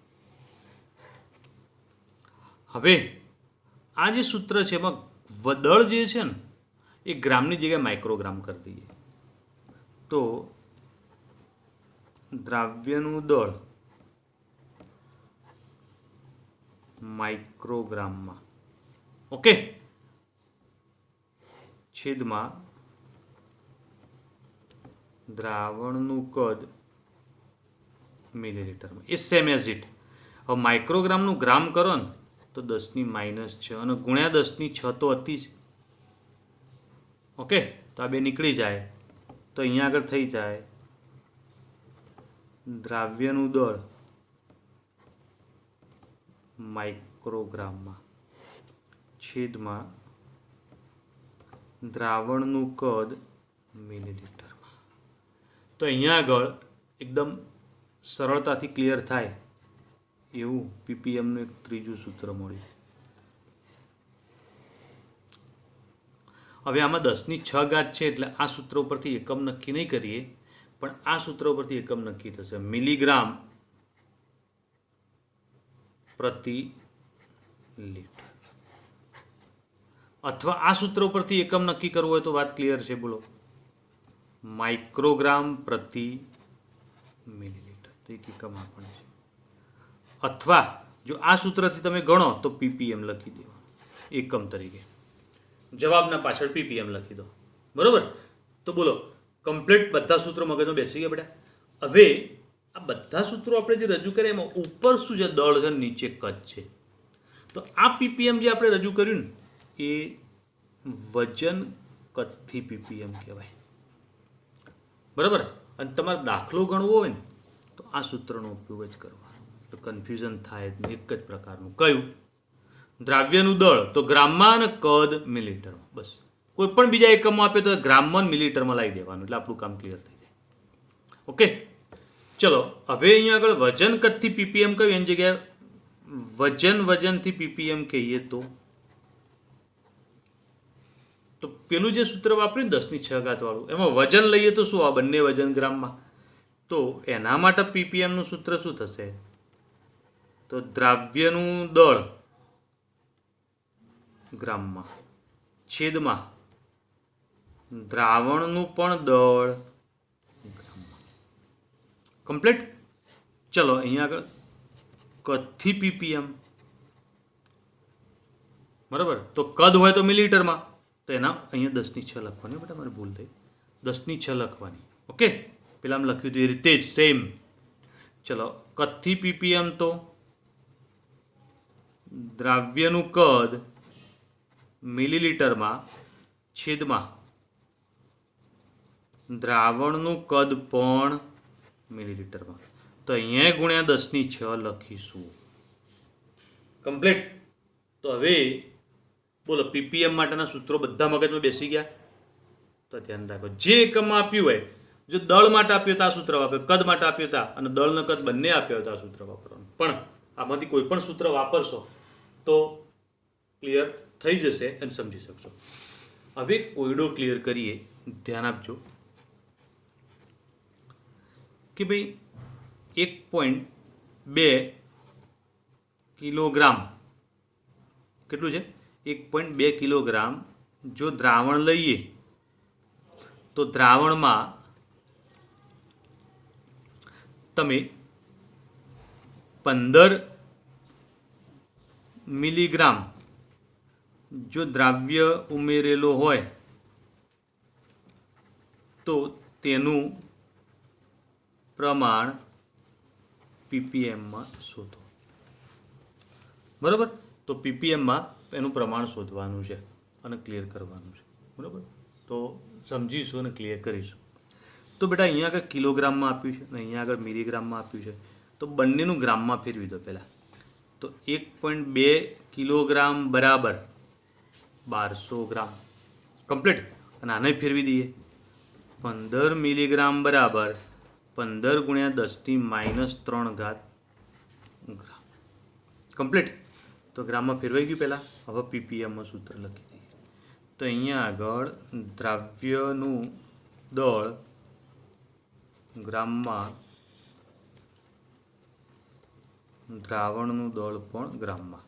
હવે આ જે સૂત્ર છે એમાં દળ જે છે ને એ ગ્રામની જગ્યાએ માઇક્રોગ્રામ કરી દઈએ. તો દ્રાવ્યનું દળ માઇક્રોગ્રામમાં, ઓકે, છેદમાં દ્રાવણનું કદ મિલીલીટરમાં. એ સેમ એઝ ઇટ. હવે માઇક્રોગ્રામનું ગ્રામ કરો ને તો 10⁻6 અને ગુણ્યા 10⁶ તો હતી જ. ઓકે, તો આ બે નીકળી જાય તો અહીંયા આગળ થઈ જાય દ્રાવ્યનું દળ માઇક્રોગ્રામમાં છેદમાં દ્રાવણનું કદ મિલીલીટરમાં. તો અહીંયા આગળ એકદમ સરળતાથી ક્લિયર થાય એવું ppmનું એક ત્રીજું સૂત્ર મળ્યું. હવે આમાં 10⁶ છે એટલે આ સૂત્ર ઉપરથી એકમ નક્કી નહીં કરીએ, પણ આ સૂત્ર ઉપરથી એકમ નક્કી થશે, મિલીગ્રામ પ્રતિ લીટર. અથવા આ સૂત્ર ઉપરથી એકમ નક્કી કરવું હોય તો વાત ક્લિયર છે, બોલો, માઇક્રોગ્રામ પ્રતિ મિલીલીટર. તો એક એકમ આપણે છે. અથવા જો આ સૂત્રથી તમે ગણો તો પીપીએમ લખી દેવાનું એકમ તરીકે, જવાબના પાછળ પીપીએમ લખી દો. બરોબર? તો બોલો, કમ્પ્લીટ બધા સૂત્રો મગજમાં બેસી ગયા બેટા. હવે આ બધા સૂત્રો આપણે જે રજૂ કર્યા એમાં ઉપર શું છે, દળ છે, નીચે કદ છે. તો આ પીપીએમ જે આપણે રજૂ કર્યું ને એ વજન કદથી પીપીએમ કહેવાય. બરાબર? અને તમારે દાખલો ગણવો હોય ને તો આ સૂત્રનો ઉપયોગ જ કરવાનો, તો કન્ફ્યુઝન થાય જ. એક જ પ્રકારનું કયું, દ્રાવ્યનું દળ તો ગ્રામમાં અને કદ મિલીલીટરમાં. બસ કોઈ પણ બીજા એકમમાં આપે તો ગ્રામમાં મિલીલીટરમાં લાવી દેવાનું, એટલે આપણું કામ ક્લિયર થઈ જાય. ઓકે, ચલો હવે અહીંયા આગળ વજન કદથી પીપીએમ કયું, એની જગ્યાએ વજનથી પીપીએમ કહીએ તો પેલું જે સૂત્ર વાપર્યું 10⁶ વાળું, એમાં વજન લઈએ તો શું, આ બંને વજન ગ્રામમાં, તો એના માટે પીપીએમનું સૂત્ર શું થશે, તો દ્રાવ્યનું દળ ગ્રામમાં છેદમાં દ્રાવણનું પણ દળ ગ્રામમાં. કમ્પ્લીટ. ચલો અહીંયા આગળ કદથી પીપીએમ, બરાબર, તો કદ હોય તો મિલીલીટરમાં, તો એના અહીંયા 10⁶ લખવાની બેટા, મારી ભૂલ થઈ, 10⁶ લખવાની. ઓકે, પેલા લખ્યું હતું એ રીતે જ સેમ. ચલો કદથી પીપીએમ તો દ્રાવ્યનું કદ મિલીલીટરમાં છેદમાં દ્રાવણનું કદ પણ મિલીલીટરમાં, તો અહીંયા ગુણ્યા 10⁶ લખીશું. કમ્પ્લીટ. તો હવે બોલો, પીપીએમ માટેના સૂત્રો બધા મગજમાં બેસી ગયા? તો ધ્યાન રાખો, જે એકમમાં આપ્યું હોય, જો દળ માટે આપ્યું તો આ સૂત્ર વાપરો, કદ માટે આપ્યું હતા અને દળનો કદ બંને આપ્યો હતા આ સૂત્ર વાપરવાનું. પણ આમાંથી કોઈ પણ સૂત્ર વાપરશો તો ક્લિયર થઈ જશે અને સમજી શકશો. હવે કોયડો ક્લિયર કરીએ, ધ્યાન આપજો કે ભાઈ 1.2 કિલોગ્રામ, કેટલું છે, 1.2 કિલોગ્રામ જો દ્રાવણ લઈએ તો દ્રાવણમાં તમે 15 મિલીગ્રામ જો દ્રાવ્ય ઉમેરેલો હોય તો તેનું પ્રમાણ પીપીએમમાં શોધો. બરાબર? તો પીપીએમમાં એનું પ્રમાણ શોધવાનું છે અને ક્લિયર કરવાનું છે. બરાબર? તો સમજીશું અને ક્લિયર કરીશું. તો બેટા અહીંયા આગળ કિલોગ્રામમાં આપ્યું છે અને અહીંયા આગળ મિલીગ્રામમાં આપ્યું છે, તો બંનેનું ગ્રામમાં ફેરવી દો પહેલાં. તો 1.2 કિલોગ્રામ બરાબર 1200 ગ્રામ. કમ્પ્લીટ. અને આને ફેરવી દઈએ, 15 મિલીગ્રામ બરાબર 15 ગુણ્યા 10⁻³ ગ્રામ. કમ્પ્લીટ. તો ગ્રામમાં ફેરવાઈ ગયું પહેલાં. હવે પીપીએમમાં સૂત્ર લખી દઈએ. તો અહીંયા આગળ દ્રાવ્યનું દળ ગ્રામમાં, દ્રાવણનું દળ પણ ગ્રામમાં,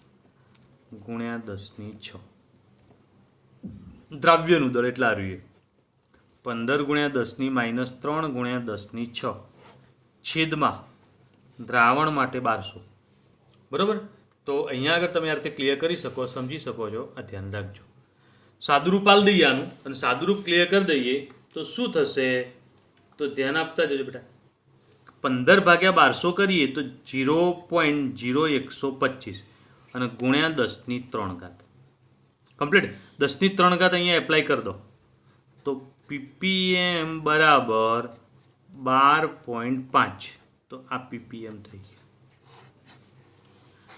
ગુણ્યા 10⁶. દ્રાવ્યનું દળ એટલા રહ્યું 15 ગુણ્યા 10⁻³ ગુણ્યા 10⁶ છેદમાં દ્રાવણ માટે 1200. બરાબર? તો અહીંયા આગળ તમે આ રીતે ક્લિયર કરી શકો, સમજી શકો છો. આ ધ્યાન રાખજો. સાદુરૂપ આલ દઈએ આનું, અને સાદુરૂપ ક્લિયર કરી દઈએ તો શું થશે, તો ધ્યાન આપતા જજો બેટા. 15/1200 કરીએ તો 0.0125 અને ગુણ્યા 10⁻³. કમ્પ્લીટ. 10⁻³ અહીંયા એપ્લાય કરી દો તો પીપીએમ બરાબર 12.5. તો આ પીપીએમ થઈ ગયા.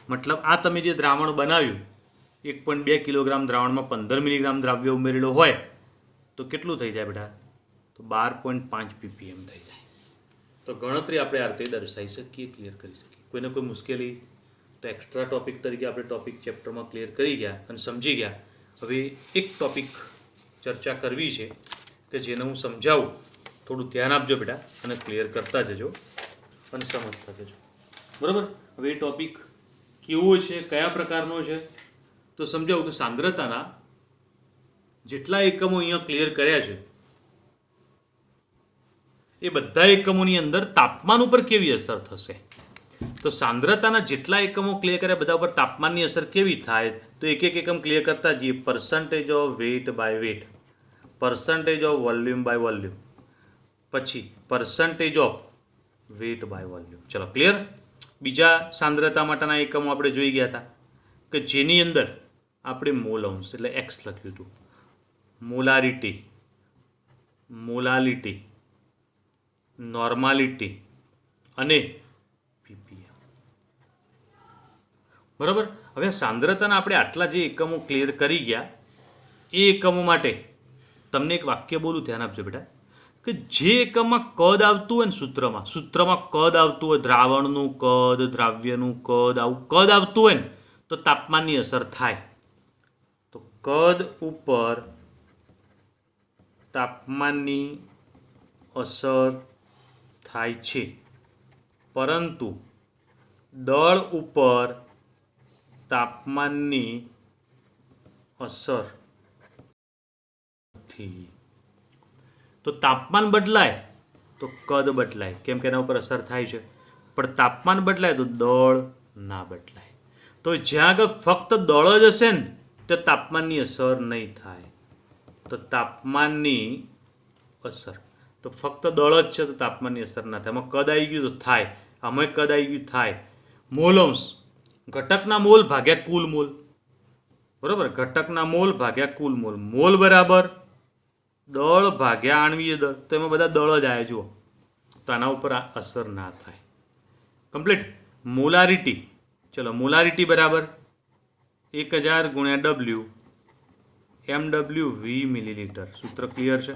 મતલબ આ તમે જે દ્રાવણ બનાવ્યું 1.2 કિલોગ્રામ દ્રાવણમાં 15 મિલીગ્રામ દ્રાવ્ય ઉમેરેલો હોય તો કેટલું થઈ જાય બેટા, તો 12.5 પીપીએમ થઈ જાય. તો ગણતરી આપણે આ રીતે દર્શાવી શકીએ, ક્લિયર કરી શકીએ. કોઈને કોઈ મુશ્કેલી તો એક્સ્ટ્રા ટોપિક તરીકે આપણે ટોપિક ચેપ્ટરમાં ક્લિયર કરી ગયા અને સમજી ગયા. હવે એક ટોપિક ચર્ચા કરવી છે કે જેને હું સમજાવું. થોડું ધ્યાન આપજો બેટા અને ક્લિયર કરતા જજો અને સમજતા જજો. બરાબર. હવે એ ટોપિક કેવો છે, કયા પ્રકારનો છે, તો સમજાવું કે સાંદ્રતાના જેટલા એકમો અહીંયા ક્લિયર કર્યા છે એ બધા એકમોની અંદર તાપમાન ઉપર કેવી અસર થશે. તો સાંદ્રતાના જેટલા એકમો ક્લિયર કર્યા બધા ઉપર તાપમાનની અસર કેવી થાય, તો એક એક એકમ ક્લિયર કરતા જઈએ. Percentage of weight by weight, percentage of volume by volume, પછી percentage of weight by volume. ચલો ક્લિયર. બીજા સાંદ્રતા માટેના એકમો આપણે જોઈ ગયા હતા કે જેની અંદર આપણે મોલ અંશ એટલે એક્સ લખ્યું હતું, મોલારિટી, મોલાલિટી, નોર્માલિટી અને પીપીએમ. બરાબર. હવે સાંદ્રતાના આપણે આટલા જે એકમો ક્લિયર કરી ગયા એ એકમો માટે તમને એક વાક્ય બોલું, ધ્યાન આપજો બેટા, કે જે એકમમાં કદ આવતું હોય ને સૂત્રમાં કદ આવતું હોય, દ્રાવણનું કદ, દ્રાવ્યનું કદ, આવું કદ આવતું હોય ને તો તાપમાનની અસર થાય. તો કદ ઉપર તાપમાનની અસર થાય છે, પરંતુ દળ ઉપર તાપમાનની અસર નથી. તો તાપમાન બદલાય તો કદ બદલાય, કેમ કે એના ઉપર અસર થાય છે. પણ તાપમાન બદલાય તો દળ ના બદલાય. તો જ્યાં આગળ ફક્ત દળ જ હશે ને તો તાપમાનની અસર નહીં થાય. તો તાપમાનની અસર, તો ફક્ત દળ જ છે તો તાપમાનની અસર ના થાય. આમાં કદ આવી ગયું તો થાય, આમાં કદ આવી ગયું થાય. મોલ અંશ, ઘટકના મોલ ભાગ્યા કુલ મોલ. બરાબર. ઘટકના મોલ ભાગ્યા કુલ મોલ. મોલ બરાબર દળ ભાગ્યા આણ્વીય દળ. તો એમાં બધા દળ જ આવ્યા જુઓ, તો આના ઉપર આ અસર ના થાય. કમ્પ્લીટ. મોલારિટી, ચલો મોલારિટી બરાબર 1000 ગુણ્યા ડબલ્યુ, MW V મિલીલીટર. સૂત્ર ક્લિયર છે.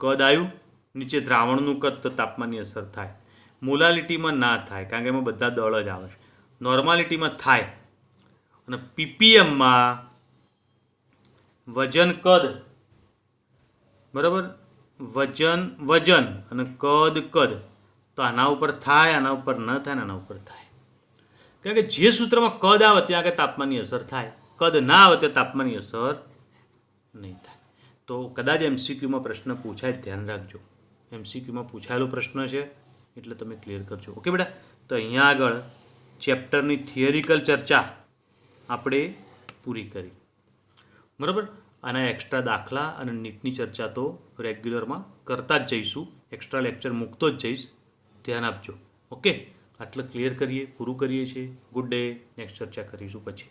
કદ આવ્યું, નીચે દ્રાવણનું કદ, તો તાપમાનની અસર થાય. મોલાલિટીમાં ના થાય કારણ કે એમાં બધા દળ જ આવે છે. નોર્માલિટીમાં થાય. અને પીપીએમમાં વજન કદ, બરાબર, વજન અને કદ, તો આના ઉપર થાય, આના ઉપર ન થાય, આના ઉપર થાય. કારણ કે જે સૂત્રમાં કદ આવે ત્યાં આગળ તાપમાનની અસર થાય, કદ ના આવે ત્યાં તાપમાનની અસર નહીં થાય. તો કદાચ MCQમાં પ્રશ્ન પૂછાય, ધ્યાન રાખજો. MCQમાં પૂછાયેલો પ્રશ્ન છે એટલે તમે ક્લિયર કરજો. ઓકે બેટા. તો અહીંયા આગળ ચેપ્ટરની થિયરિકલ ચર્ચા આપણે પૂરી કરી. બરાબર. આના એક્સ્ટ્રા દાખલા અને નીટની ચર્ચા તો રેગ્યુલરમાં કરતા જ જઈશું, એક્સ્ટ્રા લેક્ચર મૂકતો જ જઈશ. ધ્યાન આપજો. ઓકે. આટલું ક્લિયર કરીએ, પૂરું કરીએ છીએ. Good day. નેક્સ્ટ ચર્ચા કરીશું પછી.